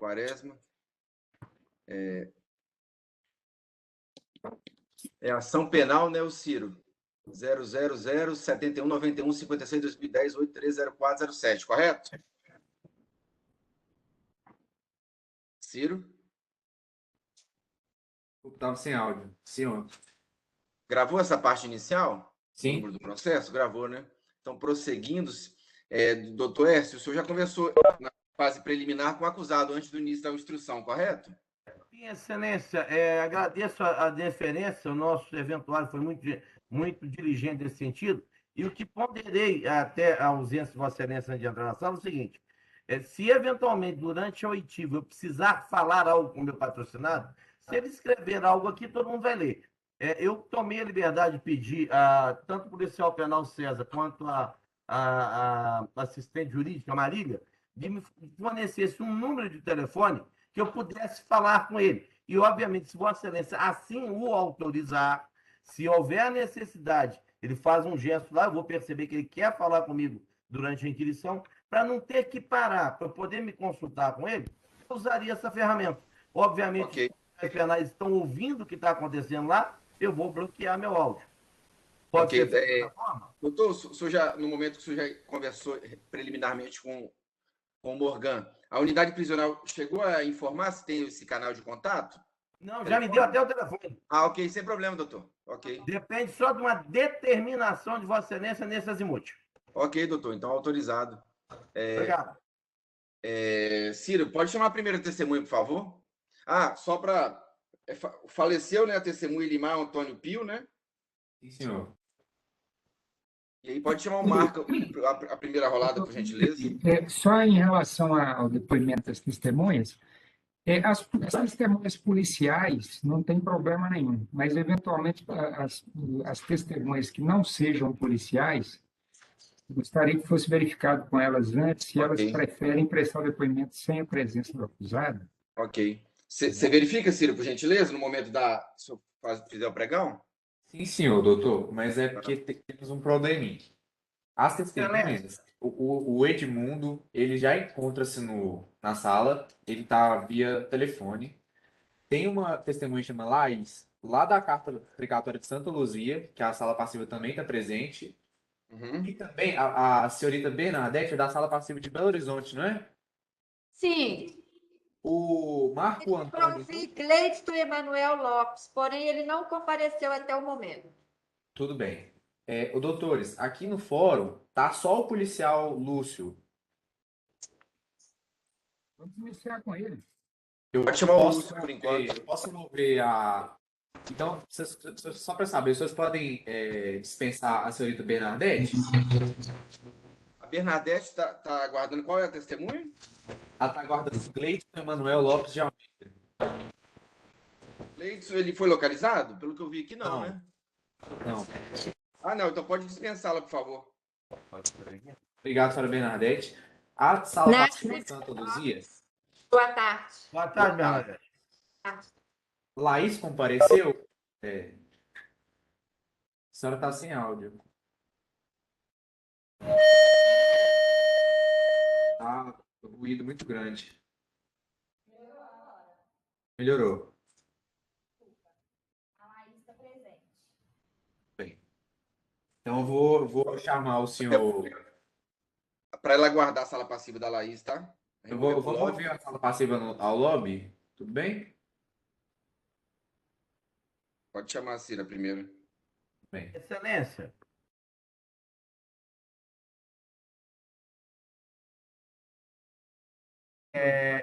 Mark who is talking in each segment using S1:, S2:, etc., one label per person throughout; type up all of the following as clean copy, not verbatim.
S1: Quaresma. É ação penal, né, o Ciro? 0007191562010830407, correto? Ciro?
S2: Estava sem áudio. Senhor.
S1: Gravou essa parte inicial?
S2: Sim.
S1: Do processo? Gravou, né? Então, prosseguindo, doutor Hércio, o senhor já conversou na fase preliminar com o acusado antes do início da instrução, correto?
S3: Sim, excelência, agradeço a deferência, o nosso eventuário foi muito diligente nesse sentido, e o que ponderei até a ausência de Vossa Excelência antes de entrar na sala é o seguinte: se eventualmente durante a oitiva eu precisar falar algo com o meu patrocinado, se ele escrever algo aqui, todo mundo vai ler. Eu tomei a liberdade de pedir tanto o policial penal César quanto a assistente jurídica Marília de me fornecesse um número de telefone que eu pudesse falar com ele. E, obviamente, se Vossa Excelência assim o autorizar, se houver a necessidade, ele faz um gesto lá, eu vou perceber que ele quer falar comigo durante a inquirição, para não ter que parar, para eu poder me consultar com ele, eu usaria essa ferramenta. Obviamente,
S1: Ok.
S3: os penais estão ouvindo o que está acontecendo lá, eu vou bloquear meu áudio. Pode
S1: Ok,
S3: ser dessa forma?
S1: doutor, o senhor já, no momento que o senhor já conversou preliminarmente com o Morgan, a unidade prisional chegou a informar se tem esse canal de contato?
S3: Não, já me deu até o telefone.
S1: Ok, sem problema, doutor. Ok.
S3: Depende só de uma determinação de Vossa Excelência nesse azimuth.
S1: Ok, doutor, então autorizado.
S3: Obrigado.
S1: Ciro, pode chamar a primeira testemunha, por favor? Só para... faleceu, né, a testemunha Limar Antônio Pio, né?
S2: Sim, senhor.
S1: E aí pode chamar o Marco, a primeira rolada, por gentileza.
S4: Só em relação ao depoimento das testemunhas, as testemunhas policiais não tem problema nenhum, mas, eventualmente, as testemunhas que não sejam policiais, gostaria que fosse verificado com elas antes se elas preferem prestar o depoimento sem a presença do acusado.
S1: Ok. Você verifica, Ciro, por gentileza, no momento se eu fizer o pregão?
S2: Sim, senhor, doutor, mas é porque temos um probleminha. As testemunhas, o Edmundo, ele já encontra-se na sala, ele está via telefone. Tem uma testemunha chamada Laís, lá da carta precatória de Santa Luzia, que a sala passiva também está presente.
S1: Uhum.
S2: E também a senhorita Bernadette é da sala passiva de Belo Horizonte, não é?
S5: Sim.
S2: O Marco Antônio...
S5: Cleito Emanuel Lopes, porém ele não compareceu até o momento.
S2: Tudo bem. Doutores, aqui no fórum tá só o policial Lúcio.
S4: Vamos iniciar com ele.
S1: Pode chamar o Lúcio por enquanto.
S2: Eu posso mover a... Então, só para saber, vocês podem dispensar a senhorita Bernadette?
S1: A Bernadette está aguardando. Qual é a testemunha?
S2: Ela está aguardando Cleiton Emanuel Lopes de Almeida.
S1: Leidson, ele foi localizado? Pelo que eu vi aqui, não, né?
S2: Não.
S1: Não, então pode dispensá-la, por favor.
S2: Obrigado, senhora Bernadette. A sala passiva de Santa Luzia.
S5: Boa tarde.
S3: Boa tarde, Bernadette.
S2: Laís compareceu? A senhora está sem áudio. Tá um ruído muito grande. Melhorou.
S6: A Laís está presente.
S2: Bem. Então eu vou chamar o senhor.
S1: Para ela guardar a sala passiva da Laís, tá?
S2: Eu vou mover a sala passiva ao lobby. Tudo bem?
S1: Pode chamar a Cira primeiro.
S2: Bem.
S3: Excelência.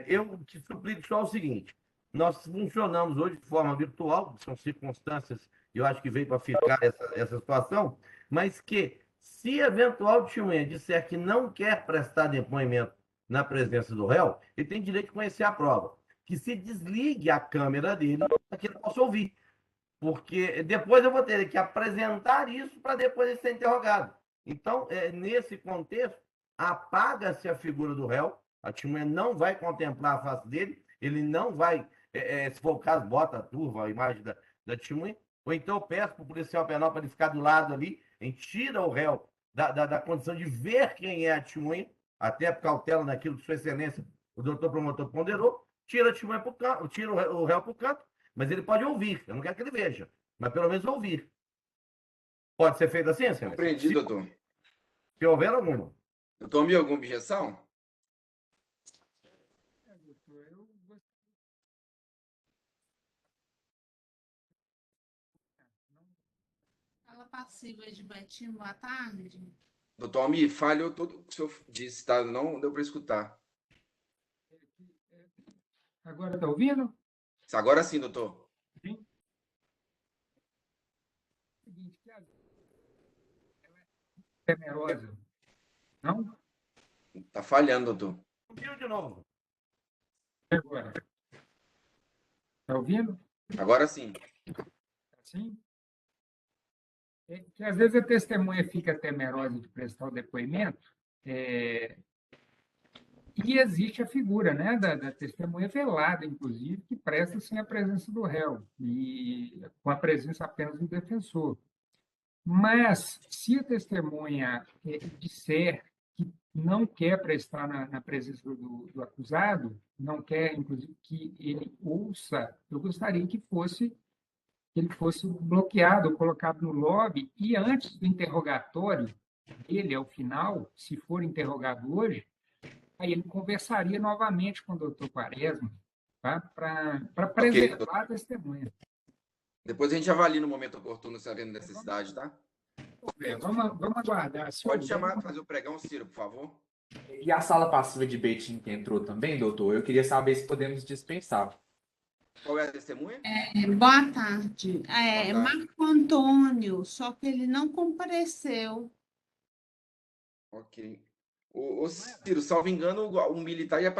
S3: Eu te suplico só o seguinte: nós funcionamos hoje de forma virtual, são circunstâncias, eu acho que veio para ficar essa situação, mas que, se eventual testemunha disser que não quer prestar depoimento na presença do réu, ele tem direito de conhecer a prova. Que se desligue a câmera dele para que ele possa ouvir. Porque depois eu vou ter que apresentar isso para depois ele ser interrogado. Então, nesse contexto, apaga-se a figura do réu, a testemunha não vai contemplar a face dele, ele não vai, se for o caso, bota a turva, a imagem da testemunha, ou então eu peço para o policial penal para ele ficar do lado ali, a gente tira o réu da condição de ver quem é a testemunha, até por cautela naquilo que Sua Excelência, o doutor promotor, ponderou, tira a testemunha pro canto, tira o réu para o canto, mas ele pode ouvir. Eu não quero que ele veja, mas pelo menos ouvir. Pode ser feito assim, senhor?
S1: Compreendido, doutor.
S3: Se houver alguma.
S1: Doutor Almir, alguma objeção?
S6: Fala passiva de Betinho, boa tarde.
S1: Doutor Almir, falhou tudo o que o senhor disse, tá? Não deu para escutar.
S4: Agora está ouvindo?
S1: Agora sim, doutor.
S4: Sim. Seguinte, que ela é temerosa, não?
S1: Tá falhando, doutor.
S3: Viu de novo.
S4: Agora. Está ouvindo?
S1: Agora sim.
S4: Assim? É que às vezes a testemunha fica temerosa de prestar o depoimento, e existe a figura, né, da testemunha velada, inclusive, que presta sem a presença do réu, e com a presença apenas do defensor. Mas, se a testemunha disser que não quer prestar na presença do acusado, não quer, inclusive, que ele ouça, eu gostaria que ele fosse bloqueado, colocado no lobby, e antes do interrogatório dele, ao final, se for interrogado hoje, aí ele conversaria novamente com o doutor Quaresma, tá? Para preservar a testemunha.
S1: Depois a gente avalia no momento oportuno se havendo necessidade, tá?
S4: Vamos aguardar.
S1: Pode chamar, fazer o pregão, Ciro, por favor.
S2: E a sala passiva de Betim que entrou também, doutor? Eu queria saber se podemos dispensar.
S1: Qual é a testemunha?
S6: Boa tarde.
S1: Boa tarde.
S6: Marco Antônio, só que ele não compareceu.
S1: Ok. Ô, Ciro, salvo engano, o militar ia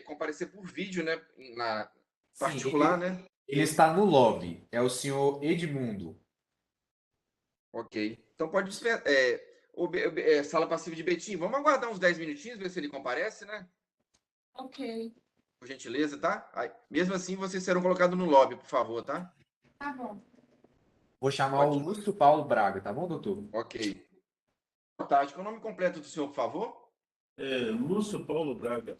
S1: comparecer por vídeo, né? Na particular, né?
S2: Ele está no lobby. É o senhor Edmundo.
S1: Ok. Então pode sala passiva de Betim. Vamos aguardar uns 10 minutinhos, ver se ele comparece, né?
S6: Ok,
S1: Por gentileza, tá? Aí, mesmo assim, vocês serão colocados no lobby, por favor, tá?
S6: tá bom.
S2: Vou chamar o Lúcio Paulo Braga, tá bom, doutor?
S1: Ok. Boa tarde. Qual é o nome completo do senhor, por favor?
S7: Lúcio Paulo Braga.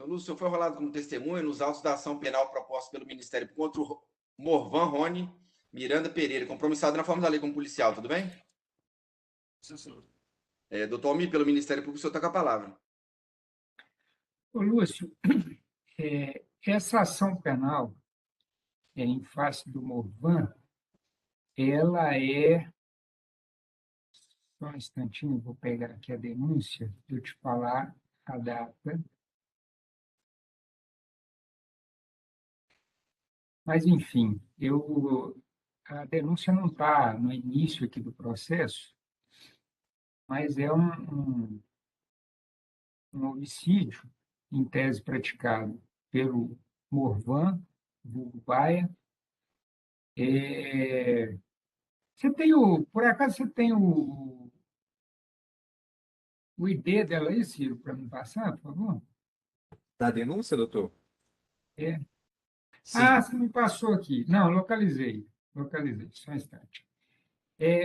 S1: Lúcio, o senhor foi rolado como testemunha nos autos da ação penal proposta pelo Ministério contra o Morvan Rony Miranda Pereira, compromissado na forma da lei como policial, tudo bem?
S7: Sim, senhor.
S1: Doutor Almir, pelo Ministério Público, o senhor está com a palavra.
S4: Ô, Lúcio, essa ação penal em face do Morvan, ela é... Só um instantinho, vou pegar aqui a denúncia, para eu te falar a data. Mas, enfim, a denúncia não está no início aqui do processo, mas é um homicídio, em tese praticado pelo Morvan, vulgo Baia. Por acaso você tem o ID dela aí, Ciro, para me passar, por favor?
S2: Da denúncia, doutor? Sim.
S4: Ah, você me passou aqui. Não, localizei, só um instante.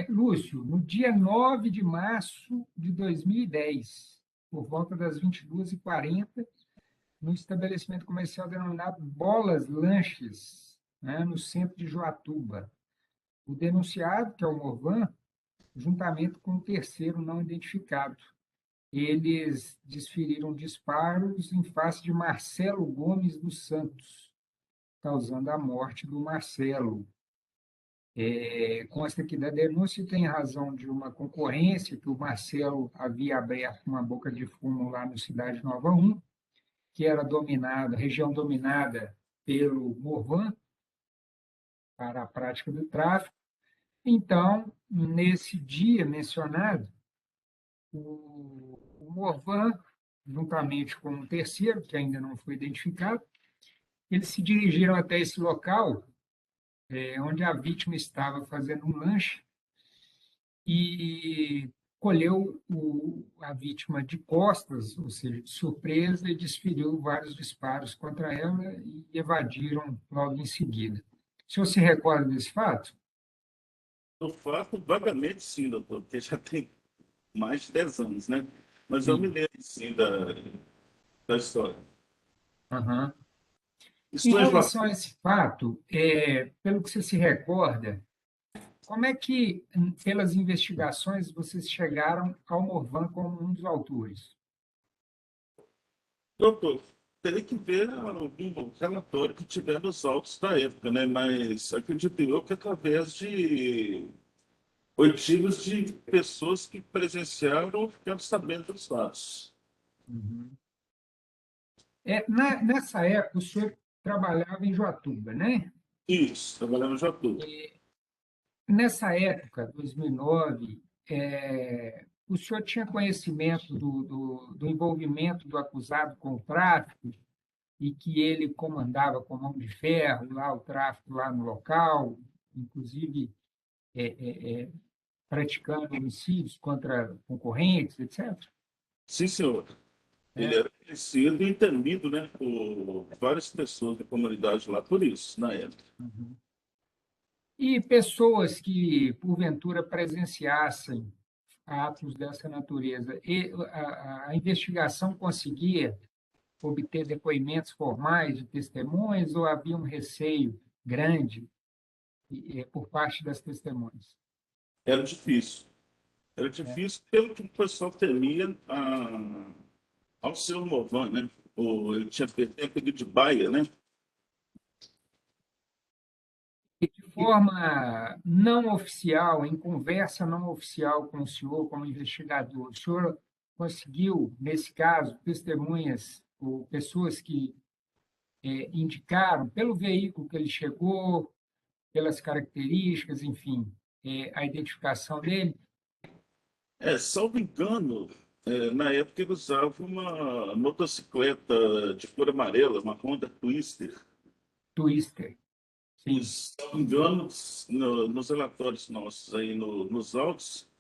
S4: Lúcio, no dia 9 de março de 2010, por volta das 22h40, no estabelecimento comercial denominado Bolas Lanches, né, no centro de Joatuba. O denunciado, que é o Morvan, juntamente com o terceiro não identificado, eles desferiram disparos em face de Marcelo Gomes dos Santos, causando a morte do Marcelo. Consta que da denúncia tem razão de uma concorrência, que o Marcelo havia aberto uma boca de fumo lá no Cidade Nova 1, que era região dominada pelo Morvan, para a prática do tráfico. Então, nesse dia mencionado, o Morvan, juntamente com um terceiro, que ainda não foi identificado, eles se dirigiram até esse local, onde a vítima estava fazendo um lanche, e colheu a vítima de costas, ou seja, de surpresa, e desferiu vários disparos contra ela e evadiram logo em seguida. O senhor se recorda desse fato?
S7: Do fato, vagamente sim, doutor, porque já tem mais de 10 anos, né? Mas eu me lembro, sim, da história.
S4: Uhum. Em
S7: Isso é
S4: relação a esse fato, pelo que você se recorda, como é que, pelas investigações, vocês chegaram ao Morvan como um dos autores?
S7: doutor, teria que ver algum relatório que tiver nos autos da época, né? Mas acredito eu que através de oitivos de pessoas que presenciaram ou ficaram sabendo dos fatos.
S4: Uhum. Nessa época, o senhor trabalhava em Joatuba, né?
S7: Isso, trabalhando já tudo.
S4: Nessa época, 2009, o senhor tinha conhecimento do envolvimento do acusado com o tráfico e que ele comandava com mão de ferro lá o tráfico lá no local, inclusive praticando homicídios contra concorrentes, etc.
S7: Sim, senhor. Ele
S4: É.
S7: era conhecido e temido, né, por várias pessoas da comunidade lá por isso, na época.
S4: Uhum. E pessoas que, porventura, presenciassem atos dessa natureza, e a investigação conseguia obter depoimentos formais de testemunhas ou havia um receio grande por parte das testemunhas?
S7: Era difícil. Era difícil pelo que o pessoal temia ao seu Morvan, né? Ele tinha pedido de baia, né?
S4: E de forma não oficial, em conversa não oficial com o senhor como investigador, o senhor conseguiu, nesse caso, testemunhas ou pessoas que indicaram, pelo veículo que ele chegou, pelas características, enfim, a identificação dele?
S7: Salvo engano, na época ele usava uma motocicleta de cor amarela, uma Honda Twister.
S4: Twister,
S7: E,
S4: sim.
S7: se não me engano, nos relatórios nossos aí, nos autos,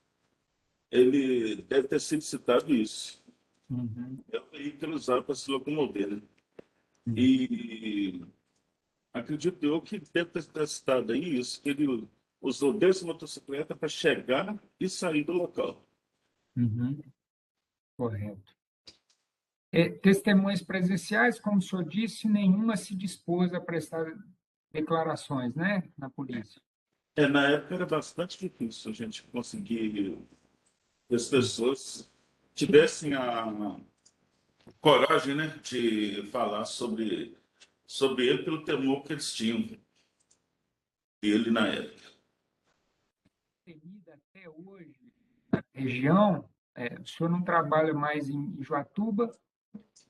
S7: ele deve ter sido citado isso.
S4: Uhum,
S7: É o veículo que ele usava para se locomover, né?
S4: uhum,
S7: E acredito eu que deve ter citado aí isso, que ele usou dessa motocicleta para chegar e sair do local.
S4: uhum, correto. Testemunhas presenciais, como o senhor disse, nenhuma se dispôs a prestar declarações, né, na polícia.
S7: Na época era bastante difícil a gente conseguir que as pessoas tivessem a coragem, né, de falar sobre ele pelo temor que eles tinham dele na época.
S4: Temida até hoje na região, o senhor não trabalha mais em Joatuba,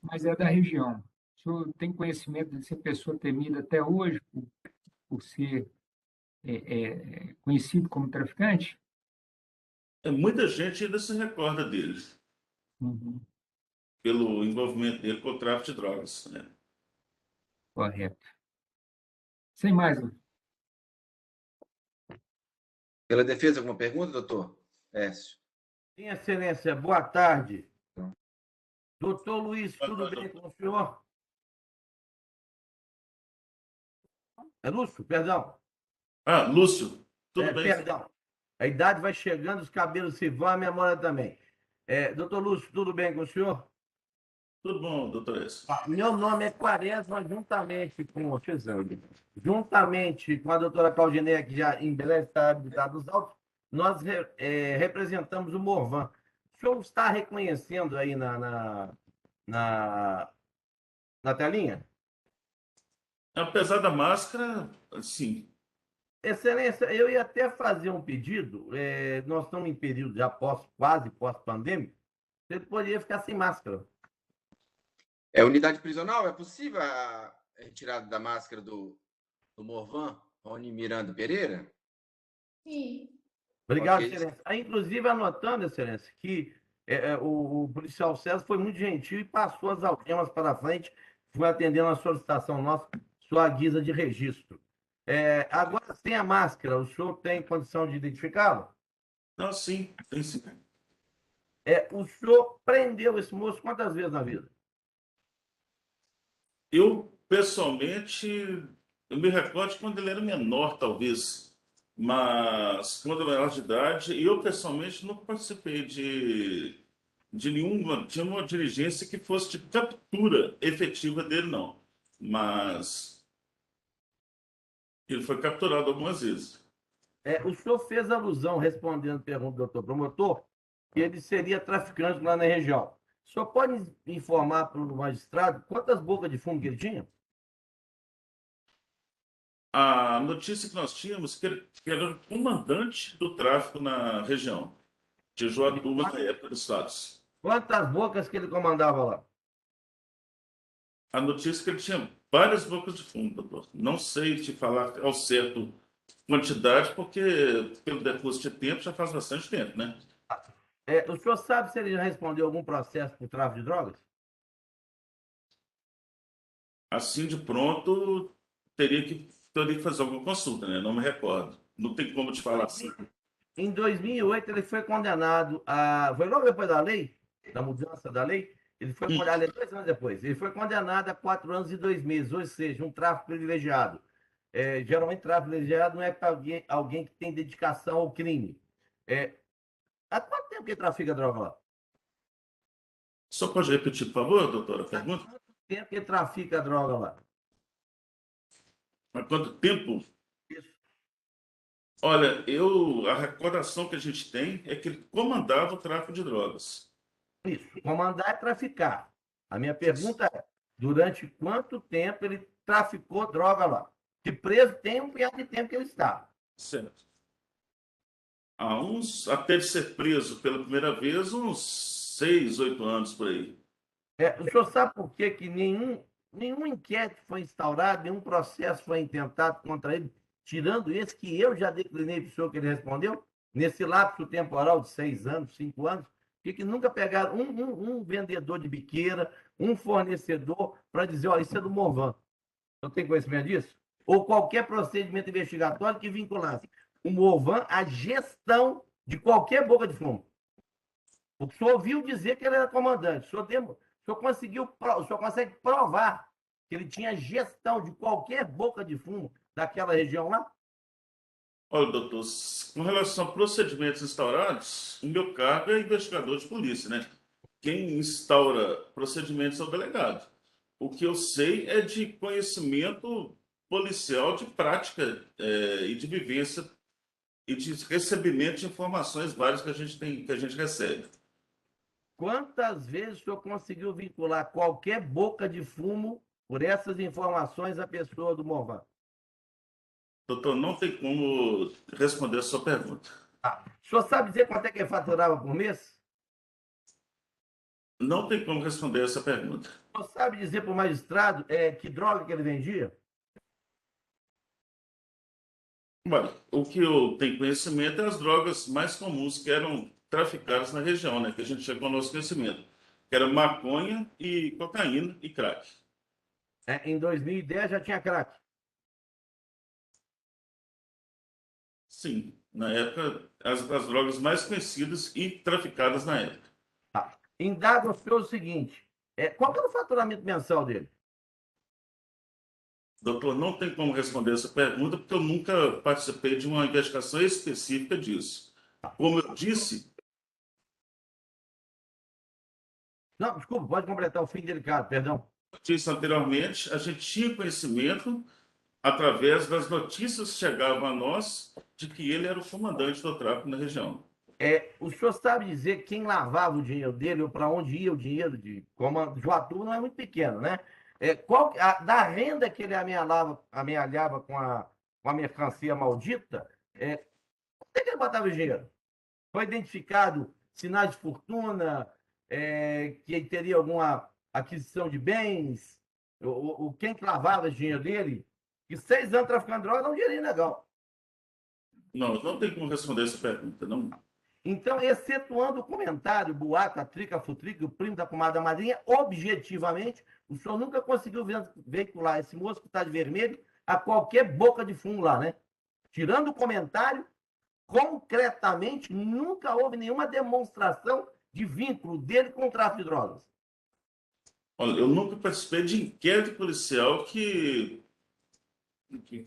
S4: mas é da região. O senhor tem conhecimento de ser pessoa temida até hoje por ser conhecido como traficante?
S7: Muita gente ainda se recorda dele,
S4: Uhum,
S7: pelo envolvimento dele com o tráfico de drogas, né?
S4: correto. Sem mais,
S1: Pela defesa, alguma pergunta, doutor? Écio.
S3: Sim, excelência, boa tarde. Doutor Luiz, tudo bem com o senhor? É Lúcio, perdão.
S7: Lúcio, tudo bem?
S3: Perdão. A idade vai chegando, os cabelos se vão, a memória também. Doutor Lúcio, tudo bem com o senhor?
S7: Tudo bom, doutor Écio?
S3: Meu nome é Quaresma, juntamente com a doutora Claudineia, que já em breve está habilitada nos autos, nós representamos o Morvan. O senhor está reconhecendo aí na, na telinha?
S7: Apesar da máscara, sim.
S3: Excelência, eu ia até fazer um pedido. Nós estamos em período já quase pós-pandêmico. Você poderia ficar sem máscara.
S1: É unidade prisional? É possível a retirada da máscara do Morvan, Rony Miranda Pereira?
S5: Sim.
S3: Obrigado,
S1: Ok.
S3: excelência. Inclusive, anotando, excelência, que o policial César foi muito gentil e passou as algemas para frente, foi atendendo a solicitação nossa, sua guisa de registro. Agora, sem a máscara, o senhor tem condição de identificá-lo?
S7: Não, sim, tem sim.
S3: O senhor prendeu esse moço quantas vezes na vida?
S7: Eu, pessoalmente, eu me recordo quando ele era menor, talvez, mas quando ele era menor de idade, eu, pessoalmente, não participei de nenhuma diligência que fosse de captura efetiva dele, não. Mas Ele foi capturado algumas vezes.
S3: O senhor fez alusão, respondendo a pergunta do doutor promotor, que ele seria traficante lá na região. O senhor pode informar para o magistrado quantas bocas de fumo que ele tinha?
S7: A notícia que nós tínhamos que era o comandante do tráfico na região de Joatuba na época dos fatos.
S3: Quantas bocas que ele comandava lá?
S7: A notícia é que ele tinha várias bocas de fumo, doutor. Não sei te falar ao certo quantidade, porque pelo decurso de tempo já faz bastante tempo, né?
S3: O senhor sabe se ele já respondeu algum processo por tráfico de drogas?
S7: Assim de pronto, teria que fazer alguma consulta, né? Não me recordo. Não tem como te falar assim.
S3: Em 2008, ele foi condenado a. Foi logo depois da lei, da mudança da lei. Ele foi condenado 2 anos depois. Ele foi condenado a 4 anos e 2 meses, ou seja, um tráfico privilegiado. Geralmente, tráfico privilegiado não é para alguém que tem dedicação ao crime. Há quanto tempo que ele trafica droga lá?
S7: Só pode repetir, por favor, doutora, a pergunta?
S3: Há quanto tempo que ele trafica droga lá?
S7: Há quanto tempo?
S3: Isso.
S7: Olha, a recordação que a gente tem é que ele comandava o tráfico de drogas.
S3: Isso. Comandar é traficar. A minha pergunta é: durante quanto tempo ele traficou droga lá? Que preso tem um punhado de tempo que ele está.
S7: Certo. Até ele ser preso pela primeira vez, uns 6, 8 anos por aí.
S3: O senhor sabe por que nenhum inquérito foi instaurado, nenhum processo foi intentado contra ele, tirando esse que eu já declinei para o senhor que ele respondeu? Nesse lapso temporal de 6 anos, 5 anos, por que nunca pegaram um vendedor de biqueira, um fornecedor, para dizer, ó, isso é do Morvan? O senhor tem conhecimento disso? Ou qualquer procedimento investigatório que vinculasse o Morvan à gestão de qualquer boca de fumo? O senhor ouviu dizer que ele era comandante. O senhor consegue provar que ele tinha gestão de qualquer boca de fumo daquela região lá?
S7: Olha, doutor, com relação a procedimentos instaurados, o meu cargo é investigador de polícia, né? Quem instaura procedimentos é o delegado. O que eu sei é de conhecimento policial, de prática e de vivência e de recebimento de informações várias que a gente recebe.
S3: Quantas vezes o senhor conseguiu vincular qualquer boca de fumo por essas informações à pessoa do Morvan?
S7: Doutor, não tem como responder a sua pergunta.
S3: O senhor sabe dizer quanto é que ele faturava por mês?
S7: Não tem como responder essa pergunta.
S3: O senhor sabe dizer para o magistrado que droga que ele vendia?
S7: Olha, o que eu tenho conhecimento é as drogas mais comuns que eram traficadas na região, né? Que a gente chegou ao nosso conhecimento. Que era maconha e cocaína e crack.
S3: Em 2010 já tinha crack.
S7: Sim, na época, as drogas mais conhecidas e traficadas na época.
S3: Indaga o senhor o seguinte: qual que era o faturamento mensal dele?
S7: Doutor, não tem como responder essa pergunta porque eu nunca participei de uma investigação específica disso. Como eu disse,
S3: Não, desculpa, pode completar o fim delicado, perdão.
S7: anteriormente, a gente tinha conhecimento através das notícias que chegavam a nós de que ele era o comandante do tráfico na região.
S3: O senhor sabe dizer quem lavava o dinheiro dele ou para onde ia o dinheiro de comando? Joatuba não é muito pequeno, né? Da renda que ele amealhava com a mercancia maldita, onde é que ele botava o dinheiro? Foi identificado sinais de fortuna, que ele teria alguma aquisição de bens? Quem que lavava o dinheiro dele? Que 6 anos traficando droga dá um dinheirinho legal.
S7: Não, não tem como responder essa pergunta. Não.
S3: Então, excetuando o comentário, boato, a trica, a futrica, o primo da comadre da madrinha, objetivamente, o senhor nunca conseguiu veicular esse moço que está de vermelho a qualquer boca de fumo lá, né? Tirando o comentário, concretamente, nunca houve nenhuma demonstração de vínculo dele com o tráfico de drogas.
S7: Olha, eu nunca participei de inquérito policial que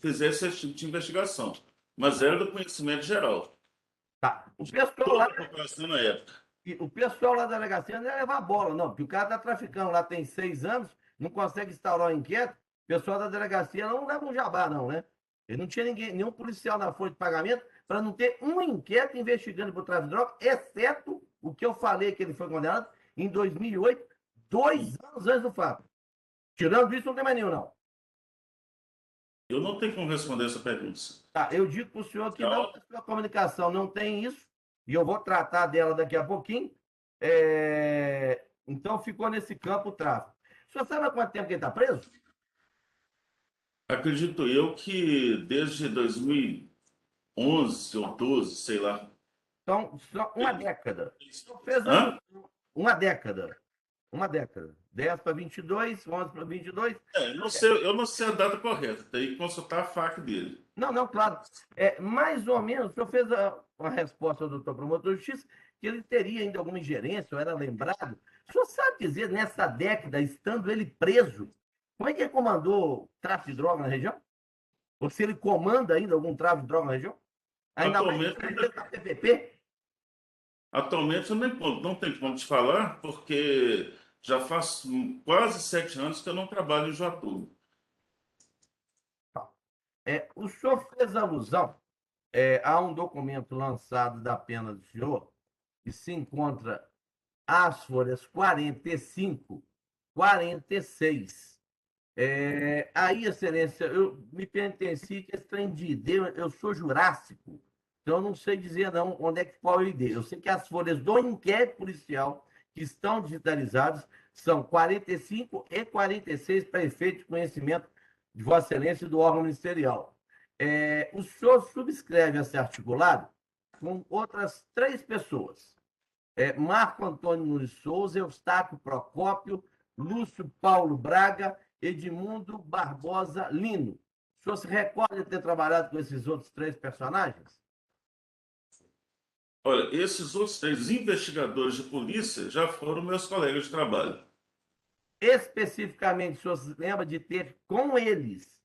S7: fizesse esse tipo de investigação, mas era do conhecimento geral.
S3: Tá. O pessoal lá da delegacia não ia levar a bola, não, porque o cara está traficando lá tem 6 anos, não consegue instaurar um inquérito, o pessoal da delegacia não leva um jabá, não, né? Ele não tinha ninguém, nenhum policial na folha de pagamento para não ter um inquérito investigando por tráfico de drogas, exceto o que eu falei que ele foi condenado em 2008, 2 anos antes do fato. Tirando isso, não tem mais nenhum, não.
S7: Eu não tenho como responder essa pergunta.
S3: Tá, eu digo para o senhor que não, a sua comunicação não tem isso, e eu vou tratar dela daqui a pouquinho. Então, ficou nesse campo o tráfico. O senhor sabe há quanto tempo que ele está preso?
S7: Acredito eu que desde 2011 ou 12, sei lá.
S3: Então, só uma década. O senhor fez
S7: Hã?
S3: uma década. Uma década. 10 para 22, 11 para 22.
S7: Eu não sei a data correta, tem que consultar a FAQ dele.
S3: Não, claro. Mais ou menos, o senhor fez uma resposta ao doutor promotor de justiça que ele teria ainda alguma ingerência, ou era lembrado. O senhor sabe dizer, nessa década, estando ele preso, como é que ele comandou tráfico de droga na região? Ou se ele comanda ainda algum tráfico de droga na região? Ainda mais
S7: Atualmente,
S3: da PPP?
S7: atualmente eu não tenho como te falar, porque já faz quase 7 anos que eu não trabalho em Joatuba.
S3: O senhor fez alusão a um documento lançado da pena do senhor, que se encontra às folhas 45, 46. Aí, excelência, eu me penitencio que esse trem de ID, eu sou jurássico, então eu não sei dizer não onde é que qual é o ID. Eu sei que as folhas do inquérito policial que estão digitalizadas são 45 e 46 para efeito de conhecimento de Vossa Excelência e do órgão ministerial. O senhor subscreve esse articulado com outras 3 pessoas. Marco Antônio Nunes Souza, Eustáquio Procópio, Lúcio Paulo Braga, Edmundo Barbosa Lino. O senhor se recorda de ter trabalhado com esses outros 3 personagens?
S7: Olha, esses outros 3 investigadores de polícia já foram meus colegas de trabalho.
S3: Especificamente, o senhor se lembra de ter, com eles,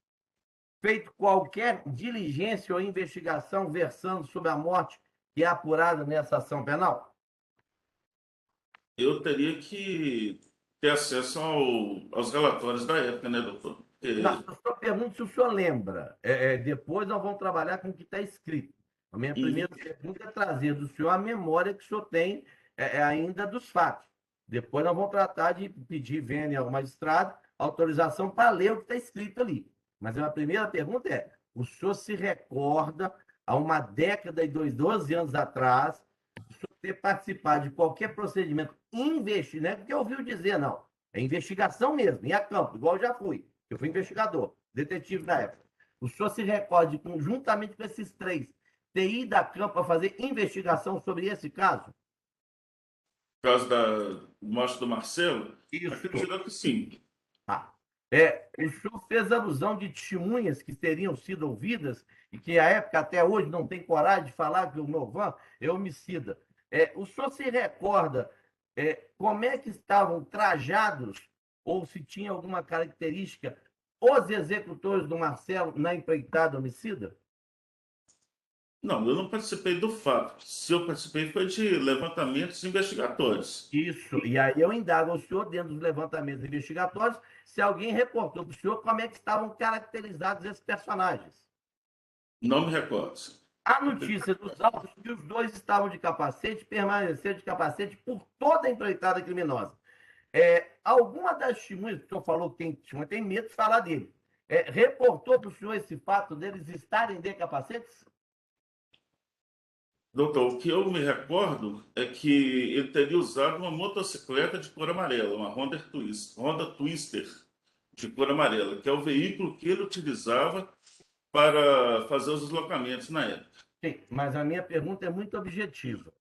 S3: feito qualquer diligência ou investigação versando sobre a morte que é apurada nessa ação penal?
S7: Eu teria que ter acesso aos relatórios da época, né, doutor?
S3: Não, eu só pergunto se o senhor lembra. Depois nós vamos trabalhar com o que está escrito. A minha primeira pergunta é trazer do senhor a memória que o senhor tem ainda dos fatos. Depois nós vamos tratar de pedir, vênia ao magistrado, autorização para ler o que está escrito ali. Mas a primeira pergunta é: o senhor se recorda, há uma década e 12 anos atrás, o senhor ter participado de qualquer procedimento investigativo, não é porque ouviu dizer, não. É investigação mesmo, em a campo, igual eu já fui. Eu fui investigador, detetive na época. O senhor se recorda, conjuntamente com esses 3, ter ido a campo para fazer investigação sobre esse caso?
S7: Por causa da morte do Marcelo?
S3: Isso.
S7: Acredito que sim.
S3: O senhor fez alusão de testemunhas que teriam sido ouvidas e que, à época, até hoje, não tem coragem de falar que o Morvan é homicida. O senhor se recorda como é que estavam trajados ou se tinha alguma característica os executores do Marcelo na empreitada homicida?
S7: Não, eu não participei do fato. Se eu participei foi de levantamentos investigatórios.
S3: Isso. E aí eu indago ao senhor, dentro dos levantamentos investigatórios, se alguém reportou para o senhor como é que estavam caracterizados esses personagens.
S7: Não me recordo.
S3: A notícia dos autos que os 2 estavam de capacete, permaneceram de capacete por toda a empreitada criminosa. Alguma das testemunhas, que o senhor falou que tem medo de falar dele, reportou para o senhor esse fato deles estarem de capacetes?
S7: Doutor, o que eu me recordo é que ele teria usado uma motocicleta de cor amarela, uma Honda Twister de cor amarela, que é o veículo que ele utilizava para fazer os deslocamentos na época.
S3: Sim, mas a minha pergunta é muito objetiva.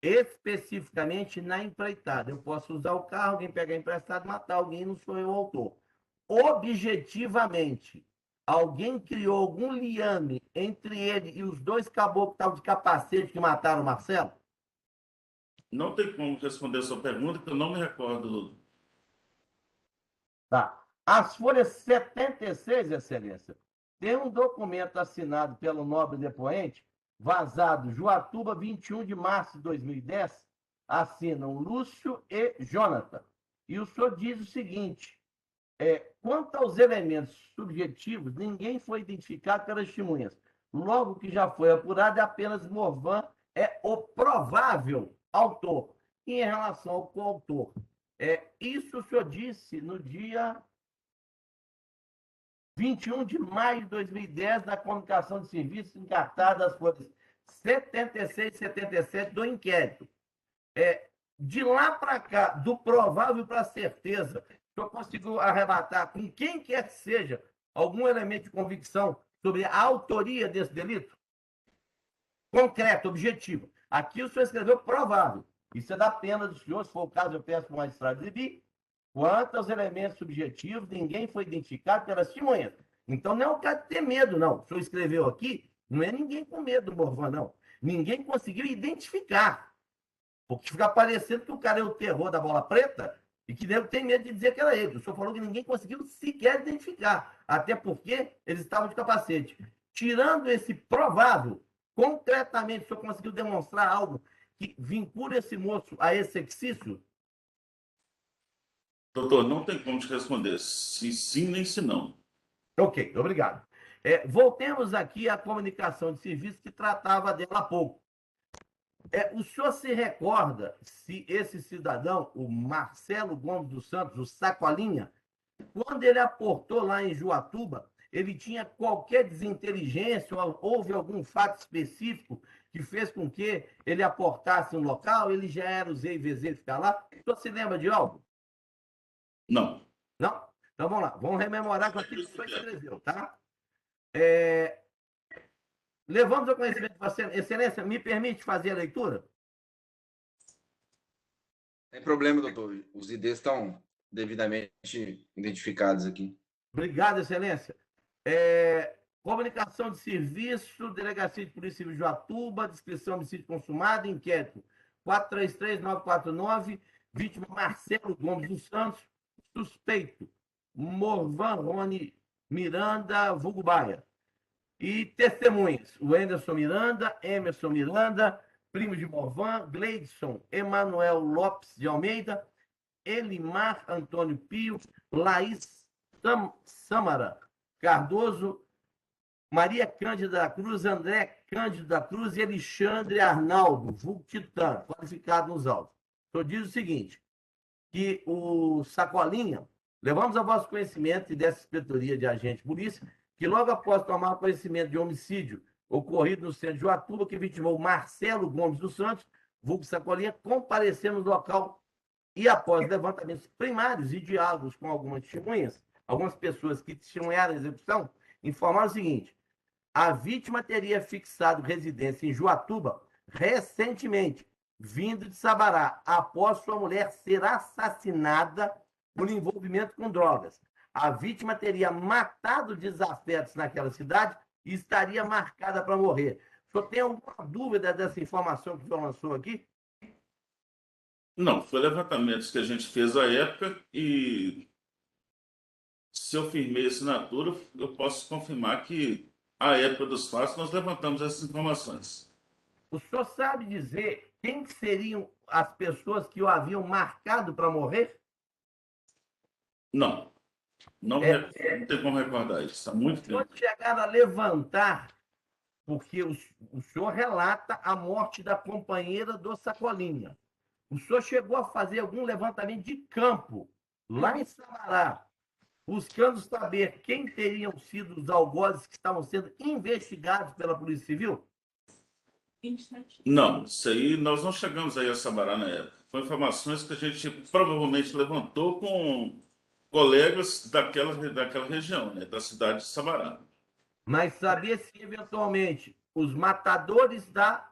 S3: Especificamente na empreitada. Eu posso usar o carro, alguém pegar emprestado, matar alguém, não sou eu o autor. Objetivamente, alguém criou algum liame entre ele e os 2 caboclos que estavam de capacete que mataram o Marcelo?
S7: Não tem como responder a sua pergunta, porque eu não me recordo.
S3: Tá. As folhas 76, Excelência, tem um documento assinado pelo nobre depoente, vazado, Joatuba, 21 de março de 2010, assinam Lúcio e Jonathan. E o senhor diz o seguinte: Quanto aos elementos subjetivos, ninguém foi identificado pelas testemunhas. Logo que já foi apurado, é apenas Morvan é o provável autor. E em relação ao coautor, isso o senhor disse no dia 21 de maio de 2010, na comunicação de serviços encartada das folhas 76 e 77 do inquérito. De lá para cá, do provável para a certeza, o senhor conseguiu arrebatar com quem quer que seja algum elemento de convicção sobre a autoria desse delito? Concreto, objetivo. Aqui o senhor escreveu provável. Isso é da pena do senhor, se for o caso, eu peço para o magistrado exibir. Quanto aos elementos subjetivos, ninguém foi identificado pelas testemunhas. Então, não é o caso de ter medo, não. O senhor escreveu aqui, não é ninguém com medo do Morvan, não. Ninguém conseguiu identificar. Porque fica parecendo que o cara é o terror da bola preta e que nego tem medo de dizer que era ele. O senhor falou que ninguém conseguiu sequer identificar. Até porque eles estavam de capacete. Tirando esse provável, concretamente, o senhor conseguiu demonstrar algo que vincula esse moço a esse exercício?
S7: Doutor, não tem como te responder se sim nem se não.
S3: Ok, obrigado. Voltemos aqui à comunicação de serviço que tratava dela há pouco. O senhor se recorda se esse cidadão, o Marcelo Gomes dos Santos, o Sacolinha, quando ele aportou lá em Juatuba, ele tinha qualquer desinteligência, ou houve algum fato específico que fez com que ele aportasse no local, ele já era o Z e VZ ficar lá? O senhor se lembra de algo?
S7: Não.
S3: Não? Então vamos lá, vamos rememorar com aquilo que o senhor escreveu, tá? Levamos ao conhecimento de Vossa Excelência, me permite fazer a leitura?
S1: Sem problema, doutor. Os IDs estão devidamente identificados aqui.
S3: Obrigado, Excelência. Comunicação de serviço, Delegacia de Polícia Civil de Joatuba, descrição de homicídio consumado, inquérito 433-949, vítima Marcelo Gomes dos Santos, suspeito Morvan Rony Miranda, vulgo Baia. E testemunhas, o Anderson Miranda, Emerson Miranda, primo de Morvan, Gleidson Emanuel Lopes de Almeida, Elimar Antônio Pio, Laís Samara Cardoso, Maria Cândida da Cruz, André Cândido da Cruz e Alexandre Arnaldo, vulgo Titã, qualificado nos autos. O senhor diz o seguinte, que o Sacolinha, levamos ao vosso conhecimento e dessa inspetoria de agente de polícia, que logo após tomar conhecimento de homicídio ocorrido no centro de Joatuba, que vitimou Marcelo Gomes dos Santos, vulgo Sacolinha, comparecemos no local e após levantamentos primários e diálogos com algumas testemunhas, algumas pessoas que testemunharam a execução, informaram o seguinte, a vítima teria fixado residência em Joatuba recentemente, vindo de Sabará, após sua mulher ser assassinada por envolvimento com drogas. A vítima teria matado desafetos naquela cidade e estaria marcada para morrer. O senhor tem alguma dúvida dessa informação que o senhor lançou aqui?
S7: Não, foi levantamentos que a gente fez à época e se eu firmei a assinatura, eu posso confirmar que à época dos fatos nós levantamos essas informações.
S3: O senhor sabe dizer quem seriam as pessoas que o haviam marcado para morrer?
S7: Não. Não tem como recordar isso. Está muito tempo.
S3: Pode chegar a levantar, porque o senhor relata a morte da companheira do Sacolinha. O senhor chegou a fazer algum levantamento de campo, lá em Sabará, buscando saber quem teriam sido os algozes que estavam sendo investigados pela Polícia Civil?
S7: Não, isso aí nós não chegamos aí a Sabará na época. Foram informações que a gente provavelmente levantou com colegas daquela região, né, da cidade de Sabará.
S3: Mas sabia se eventualmente os matadores da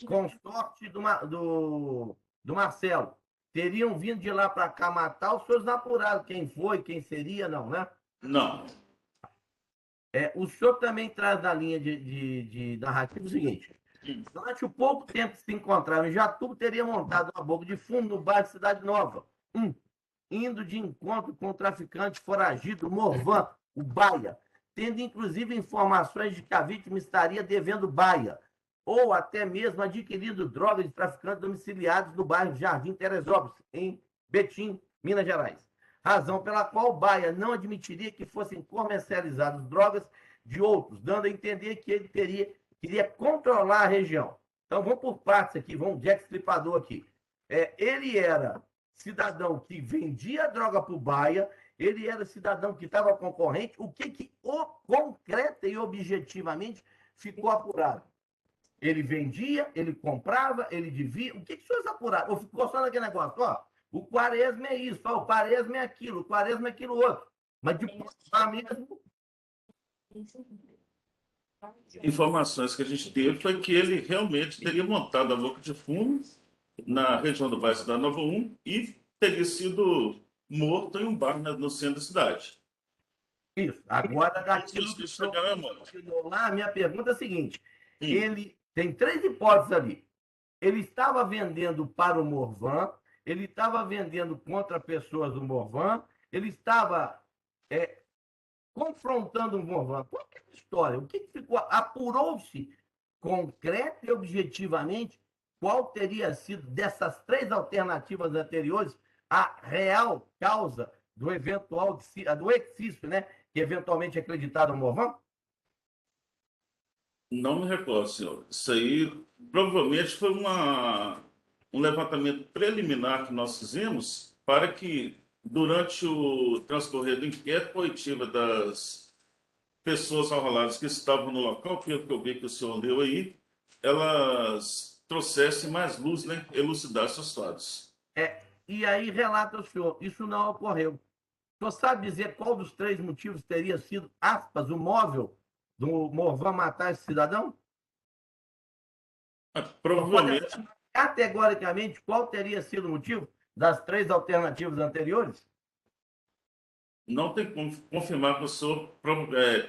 S3: consorte do Marcelo teriam vindo de lá para cá matar, os senhores não apuraram quem foi, quem seria, não, né?
S7: Não.
S3: O senhor também traz na linha de narrativa o seguinte, durante o pouco tempo que se encontraram em Jatuba, teria montado uma boca de fumo no bairro de Cidade Nova, indo de encontro com o traficante foragido Morvan, o Baia, tendo inclusive informações de que a vítima estaria devendo Baia, ou até mesmo adquirindo drogas de traficantes domiciliados no bairro Jardim Teresópolis, em Betim, Minas Gerais. razão pela qual Baia não admitiria que fossem comercializadas drogas de outros, dando a entender que ele queria controlar a região. Então, vamos por partes aqui, vamos Jack Stripador aqui. Ele era cidadão que vendia droga para o Baia, ele era cidadão que estava concorrente, o que concreta e objetivamente ficou apurado? Ele vendia, ele comprava, ele devia. O que os senhores apuraram? Ou ficou só naquele negócio? Ó, o Quaresma é isso, ó, o Quaresma é aquilo, o Quaresma é aquilo outro. Mas de provar mesmo.
S7: Informações que a gente teve foi que ele realmente teria montado a boca de fumo na região do bairro da Nova 1 e teria sido morto em um bar no centro da cidade.
S3: Isso. Agora, daquilo
S7: Isso
S3: que
S7: está na memória.
S3: lá, a minha pergunta é a seguinte: ele tem 3 hipóteses ali. Ele estava vendendo para o Morvan, ele estava vendendo contra pessoas do Morvan, ele estava confrontando o Morvan. Qual é a história? O que ficou? Apurou-se concreto e objetivamente qual teria sido, dessas 3 alternativas anteriores, a real causa do eventual do exício, né? Que eventualmente é acreditado ao Morvan?
S7: Não me recordo, senhor. Isso aí provavelmente foi um levantamento preliminar que nós fizemos para que, durante o transcorrer do inquérito, a oitiva das pessoas arroladas que estavam no local, pelo que eu vi que o senhor leu aí, elas trouxessem mais luz, né? Elucidassem os fatos.
S3: E aí relata o senhor, isso não ocorreu. O senhor sabe dizer qual dos 3 motivos teria sido, aspas, o móvel do Morvan matar esse cidadão?
S7: Provavelmente
S3: Categoricamente, qual teria sido o motivo das 3 alternativas anteriores?
S7: não tem como confirmar para o senhor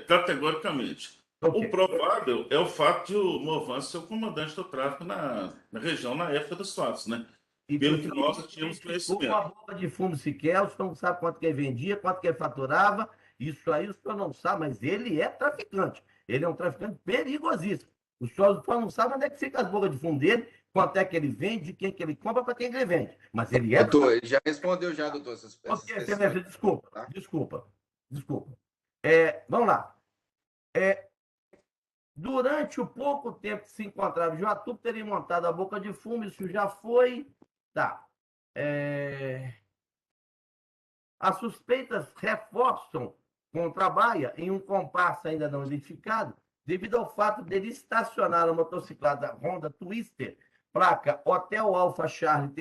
S7: categoricamente.
S3: Okay.
S7: O provável é o fato de o Morvan ser o comandante do tráfico na região na época dos fatos, né? Pelo que nós tínhamos conhecimento.
S3: Uma bomba de fumo sequer, o senhor não sabe quanto que ele vendia, quanto que ele faturava, isso aí o senhor não sabe, mas ele é traficante. Ele é um traficante perigosíssimo. O senhor não sabe onde é que fica as bocas de fumo dele, quanto é que ele vende, de quem que ele compra, para quem que ele vende. Mas ele é...
S1: Doutor, ele já respondeu já, doutor.
S3: Ok, excelência, desculpa,
S1: tá?
S3: desculpa. Vamos lá. Durante o pouco tempo que se encontrava em Joatuba, teria montado a boca de fumo, isso já foi... Tá. As suspeitas reforçam contra a Baia em um compasso ainda não identificado, devido ao fato dele estacionar a motocicleta Honda Twister, placa Hotel Alfa Charlie,